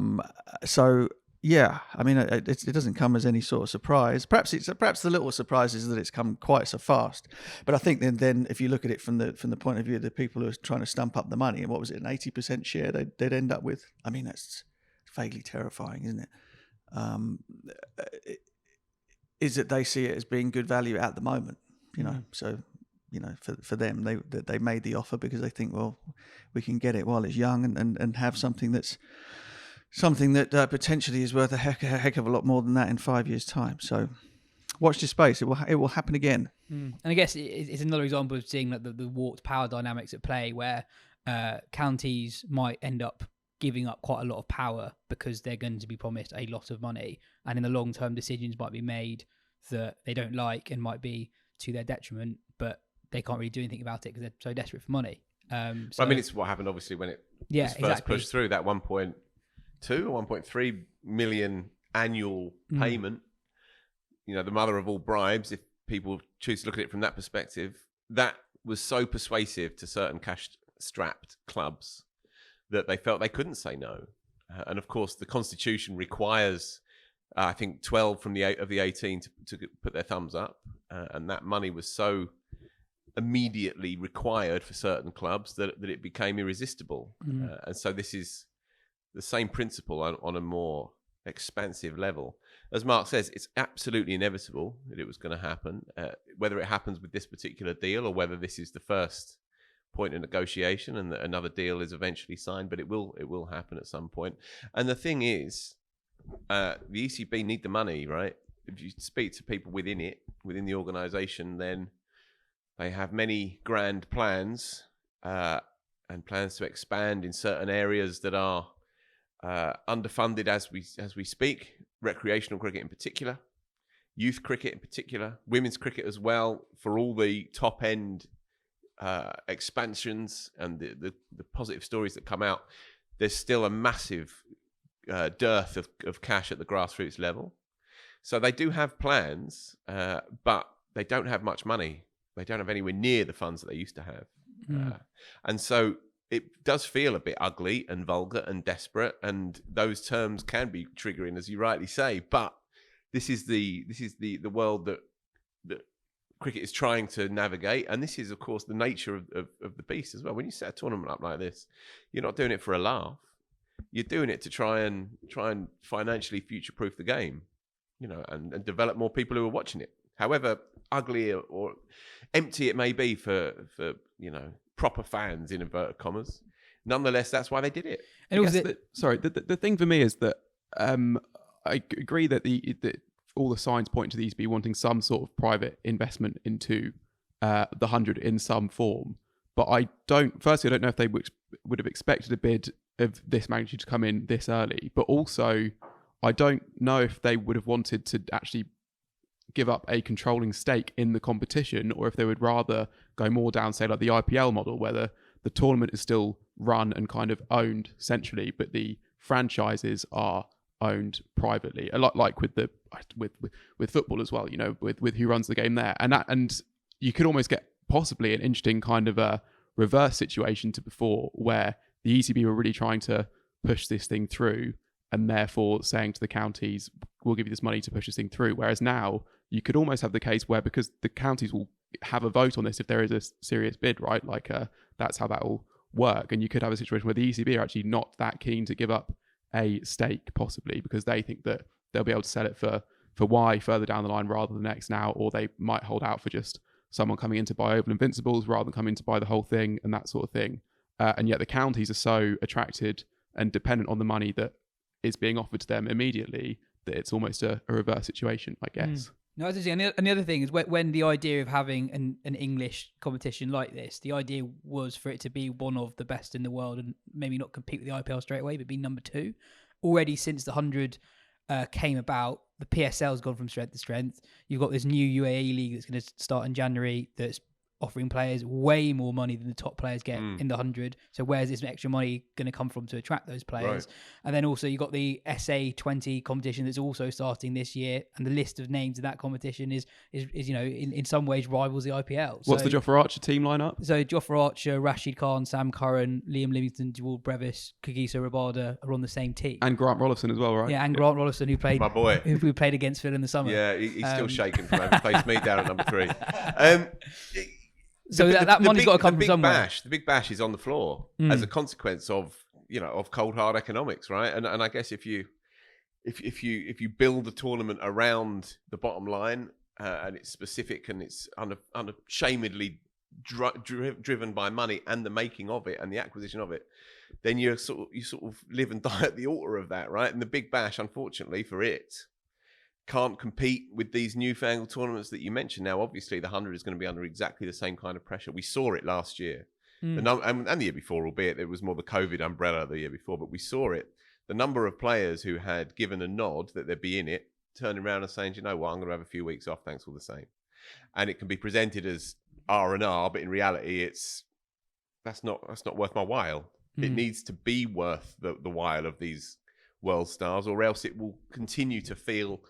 So yeah, I mean, it doesn't come as any sort of surprise. Perhaps the little surprise is that it's come quite so fast. But I think then if you look at it from the point of view of the people who are trying to stump up the money, and what was it, an 80% share they'd end up with? I mean, that's vaguely terrifying, isn't it? Is that they see it as being good value at the moment, you know. So, you know, for them, they made the offer because they think, well, we can get it while it's young and have something that potentially is worth a heck of a lot more than that in 5 years' time. So, watch this space. It will happen again. And I guess it's another example of seeing that the warped power dynamics at play, where counties might end up giving up quite a lot of power because they're going to be promised a lot of money, and in the long term, decisions might be made that they don't like and might be to their detriment, but they can't really do anything about it because they're so desperate for money. So, I mean, it's what happened obviously when it was first pushed through, that 1.2 or 1.3 million annual payment. You know, the mother of all bribes, if people choose to look at it from that perspective, that was so persuasive to certain cash-strapped clubs that they felt they couldn't say no. And of course, the Constitution requires, I think, 12 from the 18 to put their thumbs up. And that money was so immediately required for certain clubs that it became irresistible. And so this is the same principle on a more expansive level. As Mark says, it's absolutely inevitable that it was going to happen. Whether it happens with this particular deal or whether this is the first point of negotiation and that another deal is eventually signed, but it will happen at some point. And the thing is, the ECB need the money, right? If you speak to people within the organisation, then they have many grand plans and plans to expand in certain areas that are underfunded as we speak. Recreational cricket in particular, youth cricket in particular, women's cricket as well. For all the top end expansions and the positive stories that come out, there's still a massive dearth of cash at the grassroots level. So they do have plans, but they don't have much money. They don't have anywhere near the funds that they used to have. And so it does feel a bit ugly and vulgar and desperate, and those terms can be triggering, as you rightly say. But this is the world that cricket is trying to navigate, and this is, of course, the nature of the beast as well. When you set a tournament up like this, you're not doing it for a laugh. You're doing it to try and financially future-proof the game, you know, and develop more people who are watching it. However ugly or empty it may be for you know, proper fans in inverted commas, nonetheless, that's why they did it. And the thing for me is that I agree that all the signs point to the ECB wanting some sort of private investment into the 100 in some form. But I don't know if they would have expected a bid of this magnitude to come in this early. But also, I don't know if they would have wanted to actually give up a controlling stake in the competition, or if they would rather go more down, say, like the IPL model, where the tournament is still run and kind of owned centrally, but the franchises are owned privately, a lot like with football as well, you know, with who runs the game there. And you could almost get possibly an interesting kind of a reverse situation to before, where the ECB were really trying to push this thing through and therefore saying to the counties, we'll give you this money to push this thing through. Whereas now you could almost have the case where, because the counties will have a vote on this if there is a serious bid, right? Like that's how that will work. And you could have a situation where the ECB are actually not that keen to give up a stake, possibly, because they think that they'll be able to sell it for Y further down the line rather than X now, or they might hold out for just someone coming in to buy Oval Invincibles rather than coming to buy the whole thing and that sort of thing. And yet the counties are so attracted and dependent on the money that is being offered to them immediately that it's almost a reverse situation, I guess. No, that's interesting. And the other thing is when the idea of having an English competition like this, the idea was for it to be one of the best in the world and maybe not compete with the IPL straight away, but be number 2. Already since the 100 came about, the PSL has gone from strength to strength. You've got this new UAE league that's going to start in January that's offering players way more money than the top players get in the 100. So where's this extra money going to come from to attract those players? Right. And then also you've got the SA20 competition that's also starting this year, and the list of names in that competition is you know, in some ways rivals the IPL. What's the Jofra Archer team lineup? So Jofra Archer, Rashid Khan, Sam Curran, Liam Livingston, Jawal Brevis, Kagiso Rabada are on the same team. And Grant Rollison as well, right? Yeah, and Grant Rollison, who played my boy, who played against Phil in the summer. Yeah, he's still shaking from having faced me down at number 3. So that money's got to come from somewhere. The big bash is on the floor as a consequence of, you know, of cold hard economics, right? And I guess if you build a tournament around the bottom line and it's specific and it's unashamedly driven by money and the making of it and the acquisition of it, then you sort of live and die at the altar of that, right? And the big bash, unfortunately for it, can't compete with these newfangled tournaments that you mentioned. Now, obviously, the 100 is going to be under exactly the same kind of pressure. We saw it last year, and the year before, albeit it was more the COVID umbrella the year before, but we saw it. The number of players who had given a nod that they'd be in it, turning around and saying, you know what, I'm going to have a few weeks off, thanks all the same. And it can be presented as R&R, but in reality, that's not worth my while. It needs to be worth the while of these world stars, or else it will continue to feel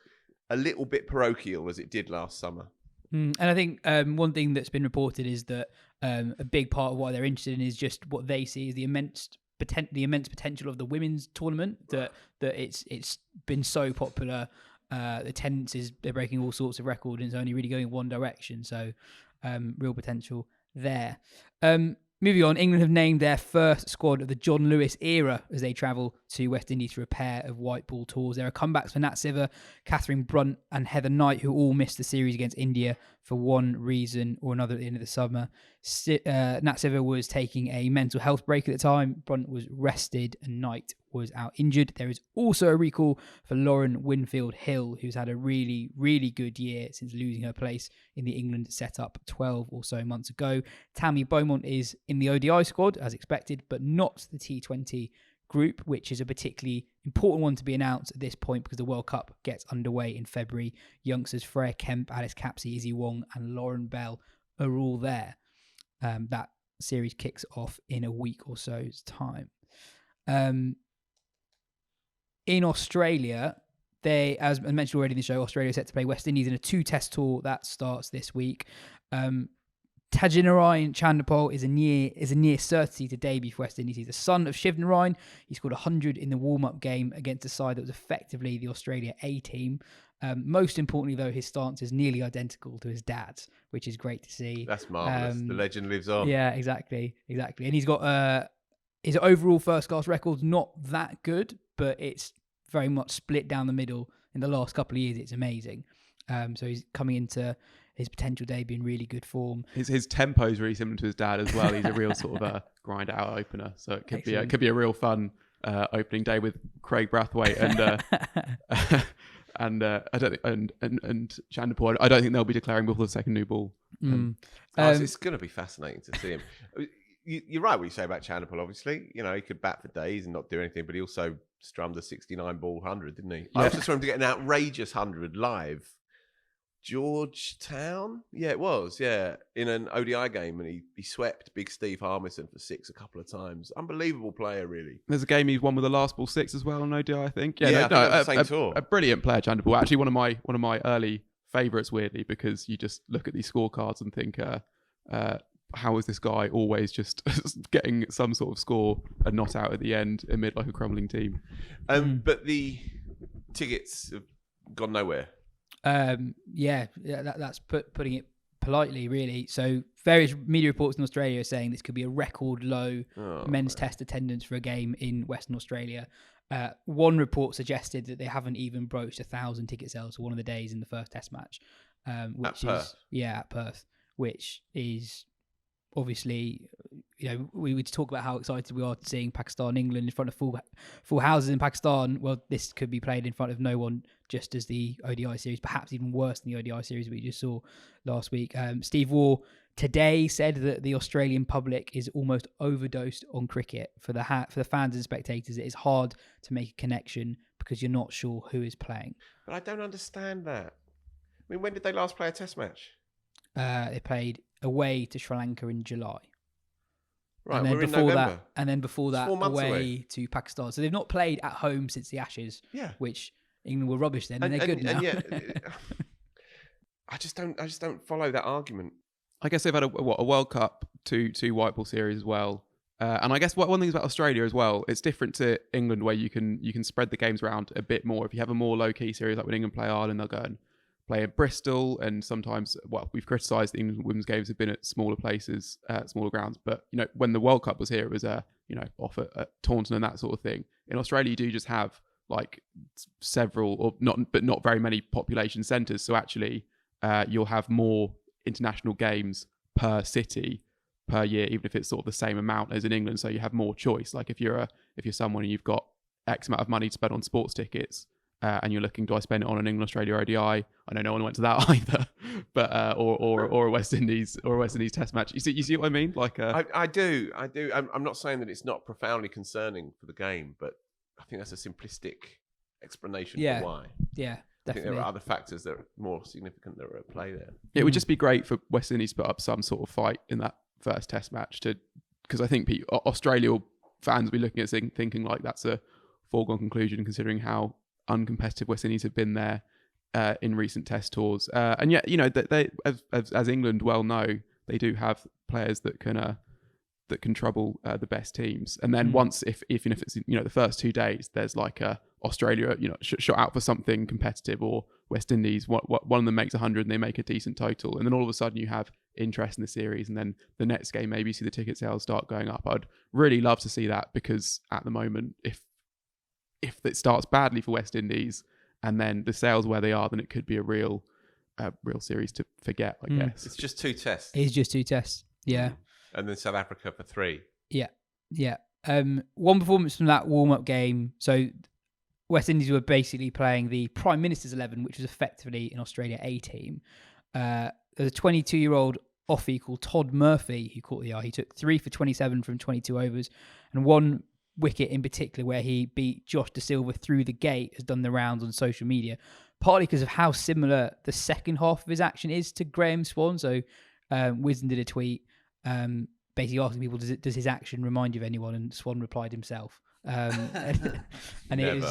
a little bit parochial as it did last summer. And I think one thing that's been reported is that a big part of why they're interested in is just what they see as the immense potential of the women's tournament. That it's been so popular, the attendances, they're breaking all sorts of records, and it's only really going in one direction. So real potential there. Moving on, England have named their first squad of the John Lewis era as they travel to West Indies for a pair of white ball tours. There are comebacks for Nat Siver, Catherine Brunt and Heather Knight, who all missed the series against India for one reason or another at the end of the summer. Nat Siver was taking a mental health break at the time. Brunt was rested and Knight was out injured. There is also a recall for Lauren Winfield Hill, who's had a really, really good year since losing her place in the England setup 12 or so months ago. Tammy Beaumont is in the ODI squad, as expected, but not the T20 group, which is a particularly important one to be announced at this point because the World Cup gets underway in February. Youngsters Freya Kemp, Alice Capsey, Izzy Wong and Lauren Bell are all there. That series kicks off in a week or so's time. In Australia, they, as I mentioned already in the show, Australia is set to play West Indies in a 2-test tour that starts this week. Tajinarayan Chandapal is a near certainty to debut for West Indies. He's the son of Shiv Narayan. He scored 100 in the warm-up game against a side that was effectively the Australia A team. Most importantly, though, his stance is nearly identical to his dad's, which is great to see. That's marvellous. The legend lives on. Yeah, exactly. And he's got his overall first-class record's not that good, but it's very much split down the middle. In the last couple of years, it's amazing. So he's coming into his potential debut in really good form. His tempo is really similar to his dad as well. He's a real sort of a grind out opener. So it could be a real fun opening day with Craig Brathwaite and Chandapal. I don't think they'll be declaring before the second new ball. It's going to be fascinating to see him. You're right what you say about Chandapal, obviously. You know, he could bat for days and not do anything, but he also strummed a 69-ball 100, didn't he? Yeah. I also saw him to get an outrageous 100 live. Georgetown? Yeah, it was, yeah. In an ODI game, and he swept Big Steve Harmison for 6 a couple of times. Unbelievable player, really. There's a game he's won with the last ball 6 as well on ODI, I think. Same tour. A brilliant player, Chandapal. Actually, one of my early favourites, weirdly, because you just look at these scorecards and think, how is this guy always just getting some sort of score and not out at the end amid like a crumbling team? But the tickets have gone nowhere. That's putting it politely, really. So various media reports in Australia are saying this could be a record low men's man. test attendance for a game in Western Australia. One report suggested that they haven't even broached 1,000 ticket sales for one of the days in the first test match, which Perth? at Perth, which is obviously, we would talk about how excited we are seeing Pakistan, England in front of full houses in Pakistan. Well, this could be played in front of no one, just as the ODI series, perhaps even worse than the ODI series we just saw last week. Steve Waugh today said that the Australian public is almost overdosed on cricket. For the fans and spectators, it is hard to make a connection because you're not sure who is playing. But I don't understand that. I mean, when did they last play a test match? They played away to Sri Lanka in July. Right, and then we're in before November. that, 4 months away away. to Pakistan. So they've not played at home since the Ashes. Yeah. Which England were rubbish then, and they're good now. And yet, I just don't follow that argument. I guess they've had a World Cup, two white ball series as well, and I guess one thing about Australia as well, it's different to England where you can spread the games around a bit more. If you have a more low key series, like when England play Ireland, they'll go and play at Bristol, and sometimes, we've criticised England women's games have been at smaller places, smaller grounds, but when the World Cup was here, it was off at Taunton and that sort of thing. In Australia, you do just have like several, or not very many population centres, so actually you'll have more international games per city per year, even if it's sort of the same amount as in England. So you have more choice. Like if you're someone and you've got X amount of money to spend on sports tickets, and you're looking, do I spend it on an England Australia ODI? I know no one went to that either, but or a West Indies Test match. You see what I mean? Like I do. I'm not saying that it's not profoundly concerning for the game, but I think that's a simplistic explanation for why. Yeah. I think Definitely. there are other factors that are more significant that are at play there. It would just be great for West Indies to put up some sort of fight in that first test match, because I think Australia fans will be looking at thinking like that's a foregone conclusion, considering how uncompetitive West Indies have been there in recent test tours. And yet, they as England well know, they do have players that can trouble the best teams. And then once, if it's the first 2 days, there's like a Australia, shot out for something competitive, or West Indies, one of them makes 100 and they make a decent total, and then all of a sudden you have interest in the series, and then the next game maybe you see the ticket sales start going up. I'd really love to see that, because at the moment, if it starts badly for West Indies and then the sales where they are, then it could be a real series to forget, I guess. It's just 2 tests. It's just 2 tests. Yeah. And then South Africa for 3. Yeah. One performance from that warm-up game. So West Indies were basically playing the Prime Minister's 11, which was effectively an Australia A team. There's a 22-year-old offie called Todd Murphy who caught the eye. He took 3 for 27 from 22 overs, and one wicket in particular where he beat Josh De Silva through the gate has done the rounds on social media, partly because of how similar the second half of his action is to Graham Swan. So Wisden did a tweet basically asking people, does his action remind you of anyone? And Swan replied himself. And it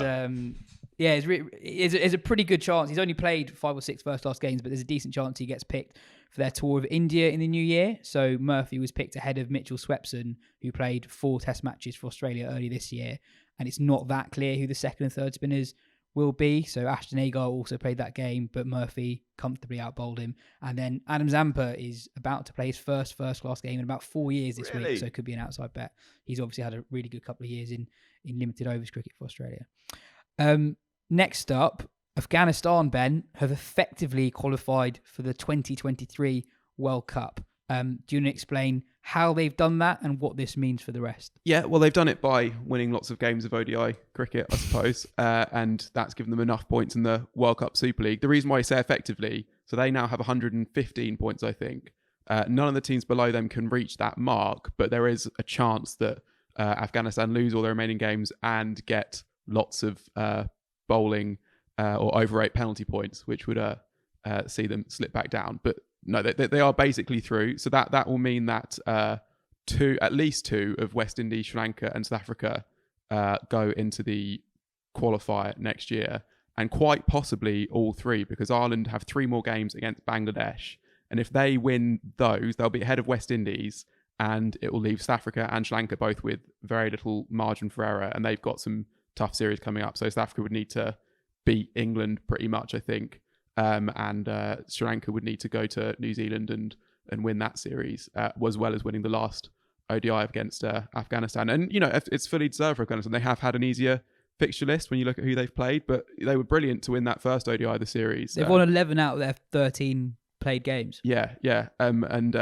is, it's a pretty good chance. He's only played 5 or 6 first-class games, but there's a decent chance he gets picked for their tour of India in the new year. So Murphy was picked ahead of Mitchell Swepson, who played 4 test matches for Australia early this year. And it's not that clear who the second and third spinners will be. So Ashton Agar also played that game, but Murphy comfortably outbowled him. And then Adam Zampa is about to play his first-class game in about 4 years this week, so it could be an outside bet. He's obviously had a really good couple of years in limited overs cricket for Australia. Next up, Afghanistan, Ben, have effectively qualified for the 2023 World Cup. Do you want to explain how they've done that and what this means for the rest? Yeah, well, they've done it by winning lots of games of ODI cricket, I suppose, and that's given them enough points in the World Cup Super League. The reason why I say effectively, so they now have 115 points, I think. None of the teams below them can reach that mark, but there is a chance that Afghanistan lose all their remaining games and get lots of bowling or over 8 penalty points, which would see them slip back down. But no, they are basically through. So that will mean that at least two of West Indies, Sri Lanka and South Africa go into the qualifier next year. And quite possibly all 3, because Ireland have 3 more games against Bangladesh. And if they win those, they'll be ahead of West Indies, and it will leave South Africa and Sri Lanka both with very little margin for error. And they've got some tough series coming up. So South Africa would need to beat England pretty much, I think. And Sri Lanka would need to go to New Zealand and and win that series, as well as winning the last ODI against Afghanistan. And, it's fully deserved for Afghanistan. They have had an easier fixture list when you look at who they've played, but they were brilliant to win that first ODI of the series. They've won 11 out of their 13 played games. Yeah. And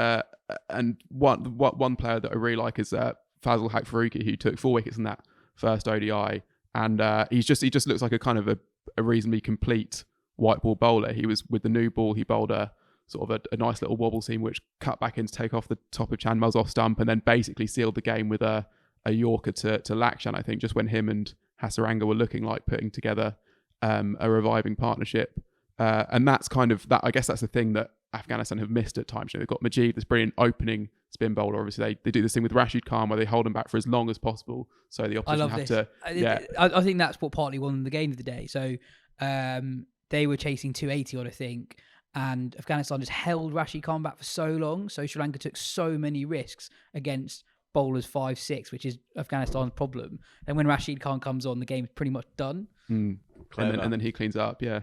one player that I really like is Fazal Hakfaruqi, who took 4 wickets in that first ODI, and he just looks like a kind of a reasonably complete white ball bowler. He was with the new ball, he bowled a sort of a nice little wobble seam which cut back in to take off the top of Chanmal's off stump, and then basically sealed the game with a Yorker to Lakshan, I think, just when him and Hasaranga were looking like putting together a reviving partnership. And that's kind of that. I guess that's the thing that Afghanistan have missed at times. They've got Majid, this brilliant opening spin bowler. Obviously, they do this thing with Rashid Khan where they hold him back for as long as possible, so the opposition have to. I think that's what partly won the game of the day. So they were chasing 280 odd, I think, and Afghanistan just held Rashid Khan back for so long. So Sri Lanka took so many risks against bowlers 5-6, which is Afghanistan's problem. And when Rashid Khan comes on, the game's pretty much done. And then he cleans up. Yeah.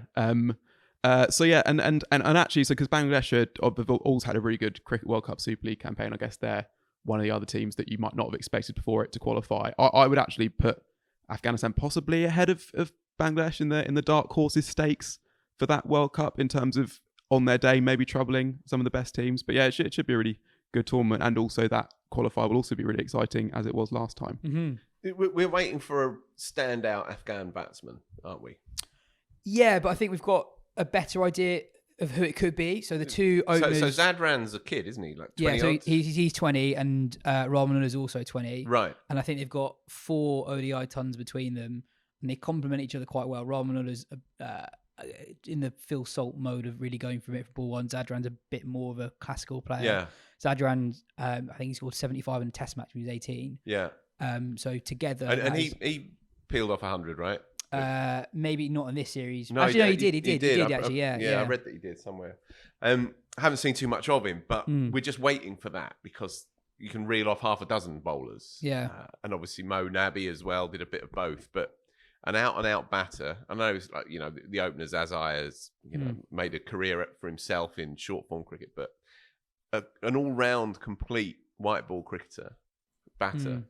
So yeah, and actually, so because Bangladesh have always had a really good Cricket World Cup Super League campaign, I guess they're one of the other teams that you might not have expected before it to qualify. I would actually put Afghanistan possibly ahead of Bangladesh in the dark horses stakes for that World Cup in terms of on their day maybe troubling some of the best teams. But yeah, it should be a really good tournament, and also that qualifier will also be really exciting as it was last time. Mm-hmm. We're waiting for a standout Afghan batsman, aren't we? Yeah, but I think we've got a better idea of who it could be. So the two openers... So Zadran's a kid, isn't he? Like 20 yeah, so he's 20, and Rahman is also 20. Right. And I think they've got 4 ODI tons between them, and they complement each other quite well. Rahman is in the Phil Salt mode of really going from it for ball one. Zadran's a bit more of a classical player. Yeah. Zadran, I think he scored 75 in a test match when he was 18. Yeah. So together... And he peeled off 100, right? Maybe not in this series. No, actually, no, he did actually. Yeah. I read that he did somewhere. I haven't seen too much of him, but we're just waiting for that because you can reel off half a dozen bowlers. Yeah. And obviously Mo Nabi as well did a bit of both, but an out-and-out batter. I know it's like, the openers Azai has made a career for himself in short-form cricket, but an all-round complete white ball cricketer, batter.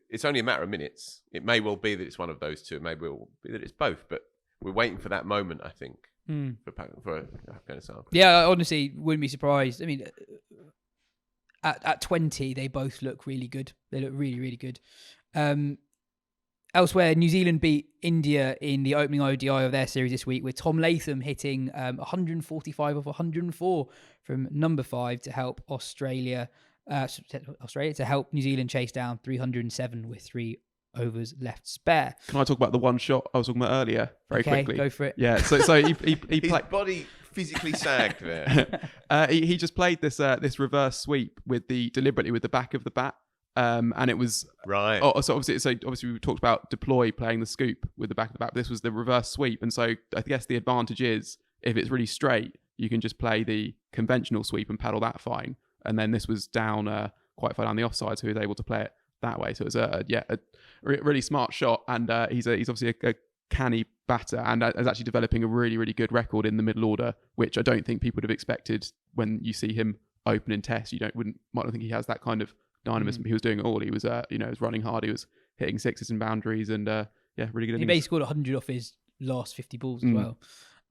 It's only a matter of minutes. It may well be that it's one of those two. It may well be that it's both. But we're waiting for that moment, I think, for Afghanistan. Yeah, I honestly wouldn't be surprised. I mean, at 20, they both look really good. They look really, really good. Elsewhere, New Zealand beat India in the opening ODI of their series this week, with Tom Latham hitting 145 off 104 from number 5 to help Australia to help New Zealand chase down 307 with 3 overs left spare. Can I talk about the one shot I was talking about earlier very quickly? Go for it. Yeah, so he his body physically sagged there. He just played this reverse sweep deliberately with the back of the bat. And it was right. So obviously we talked about Deploy playing the scoop with the back of the bat. But this was the reverse sweep, and so I guess the advantage is if it's really straight, you can just play the conventional sweep and paddle that fine. And then this was down quite far down the offside, so he was able to play it that way. So it was a really smart shot, and he's obviously a canny batter, and is actually developing a really, really good record in the middle order, which I don't think people would have expected when you see him open in Tests. Might not think he has that kind of dynamism. He was doing it all. He was was running hard. He was hitting sixes and boundaries, and really good. He basically scored 100 off his last 50 balls as well.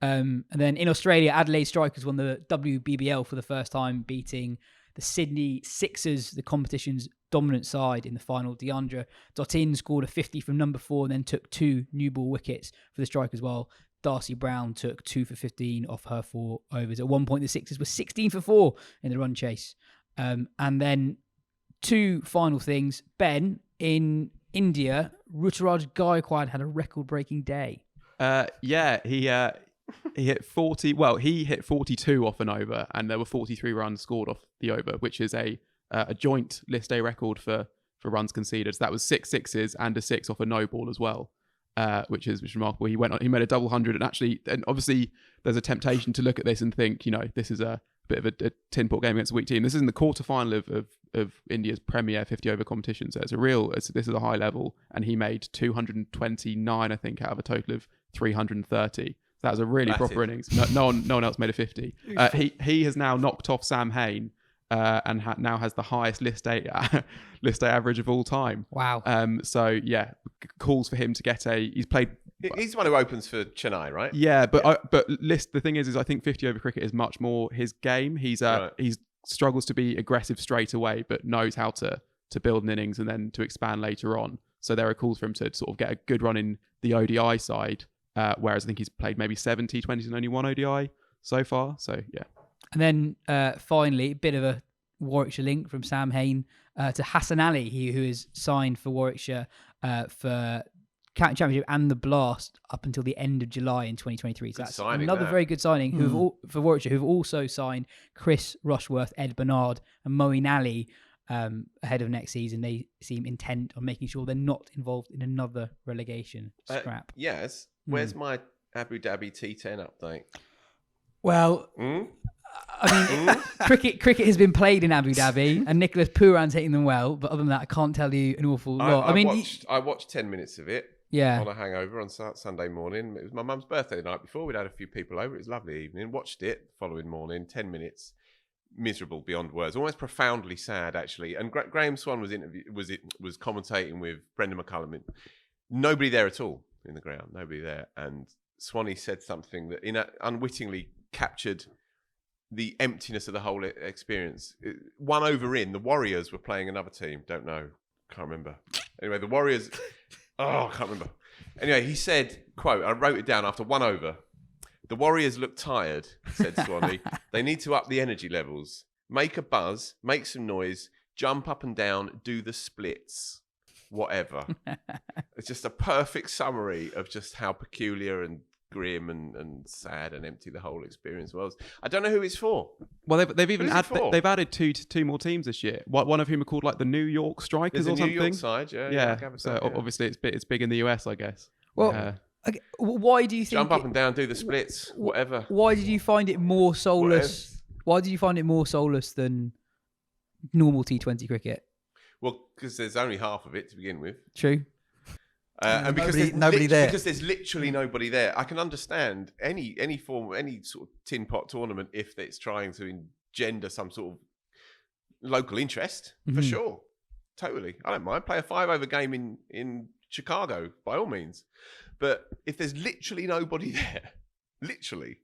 And then in Australia, Adelaide Strikers won the WBBL for the first time, beating the Sydney Sixers, the competition's dominant side, in the final. Deandra Dottin scored a 50 from number 4 and then took 2 new ball wickets for the Strikers, while Darcy Brown took 2 for 15 off her 4 overs. At one point, the Sixers were 16 for 4 in the run chase. And then 2 final things. Ben, in India, Ruturaj Gaikwad had a record-breaking day. He hit 40. Well, he hit 42 off an over, and there were 43 runs scored off the over, which is a joint list A record for runs conceded. So that was 6 sixes and a 6 off a no ball as well, which is remarkable. He made a double 100, and obviously there's a temptation to look at this and think, this is a bit of a tin pot game against a weak team. This is in the quarterfinal of India's premier 50 over competition, so this is a high level, and he made 229, I think, out of a total of 330. That was a really Massive. proper innings. No one else made a 50. He has now knocked off Sam Hain and now has the highest list day average of all time. Wow. So yeah, calls for him to get he's played. He's the one who opens for Chennai, right? Yeah, but the thing is I think 50 over cricket is much more his game. He's struggles to be aggressive straight away, but knows how to build an innings and then to expand later on. So there are calls for him to sort of get a good run in the ODI side, whereas I think he's played maybe 70 20s and only one ODI so far. So yeah. And then finally, a bit of a Warwickshire link from Sam Hain to Hassan Ali, who is signed for Warwickshire for County Championship and the Blast up until the end of July in 2023. So Good that's signing, another that. very good signing for Warwickshire, who've also signed Chris Rushworth, Ed Bernard and Moeen Ali ahead of next season. They seem intent on making sure they're not involved in another relegation scrap. Yes. Where's my Abu Dhabi T10 update? Well, I mean, cricket has been played in Abu Dhabi, and Nicholas Pooran's hitting them well. But other than that, I can't tell you an awful lot. I watched 10 minutes of it. Yeah. On a hangover on Sunday morning. It was my mum's birthday the night before. We'd had a few people over. It was a lovely evening. Watched it the following morning. 10 minutes. Miserable beyond words. Almost profoundly sad, actually. And Graham Swan was commentating with Brendan McCullum. Nobody there at all in the ground. Nobody there. And Swanee said something that unwittingly captured the emptiness of the whole experience. 1 over in, the Warriors were playing another team. Don't know. Can't remember. Anyway, the Warriors... I can't remember. Anyway, he said, quote, I wrote it down after 1 over. The Warriors look tired, said Swanee. They need to up the energy levels. Make a buzz, make some noise, jump up and down, do the splits. Whatever. It's just a perfect summary of just how peculiar and grim and sad and empty the whole experience was. I don't know who it's for. Well, they've even they've added two more teams this year. One of whom are called like the New York Strikers or something. New York side, yeah. So obviously it's big in the US, I guess. Well, okay, why do you think jump up and down, do the splits, whatever? Why did you find it more soulless? Why did you find it more soulless than normal T20 cricket? Well, because there's only half of it to begin with. True. And because there's nobody there. Because there's literally nobody there. I can understand any sort of tin pot tournament if it's trying to engender some sort of local interest, for sure. Totally. I don't mind. Play a 5 over game in Chicago, by all means. But if there's literally nobody there, literally,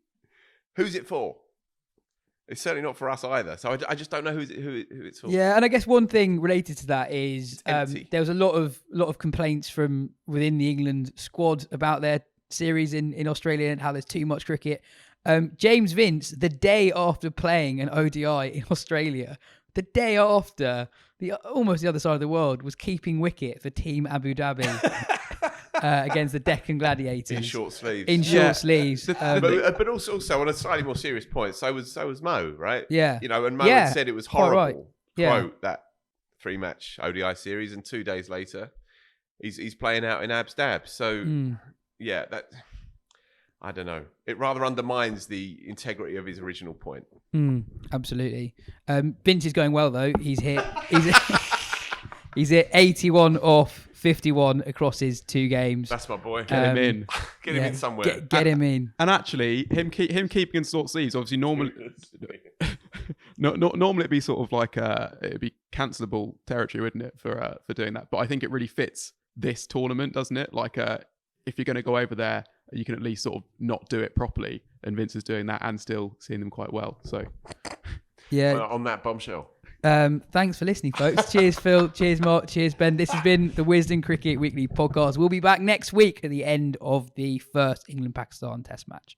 who's it for? It's certainly not for us either. So I just don't know who it's for. Yeah, and I guess one thing related to that is empty. there was a lot of complaints from within the England squad about their series in Australia and how there's too much cricket. James Vince, the day after playing an ODI in Australia, the day after, almost the other side of the world, was keeping wicket for Team Abu Dhabi against the Deccan Gladiators. In short sleeves. Sleeves. But also on a slightly more serious point, so was Mo, right? Yeah. And Mo had said it was horrible. Right. Yeah. Quote, that 3-match ODI series, and 2 days later, he's playing out in Abs Dab. So, yeah, that... I don't know. It rather undermines the integrity of his original point. Absolutely. Vince is going well though. He's hit 81 off 51 across his 2 games. That's my boy. Get him in. Get him in somewhere. Get him in. And actually, him keeping in short sleeves, obviously normally it'd be sort of like it'd be cancelable territory, wouldn't it, for doing that? But I think it really fits this tournament, doesn't it? Like if you're going to go over there, you can at least sort of not do it properly. And Vince is doing that and still seeing them quite well. So, yeah. On that bombshell. Thanks for listening, folks. Cheers, Phil. Cheers, Mark. Cheers, Ben. This has been the Wisden Cricket Weekly podcast. We'll be back next week at the end of the first England-Pakistan Test match.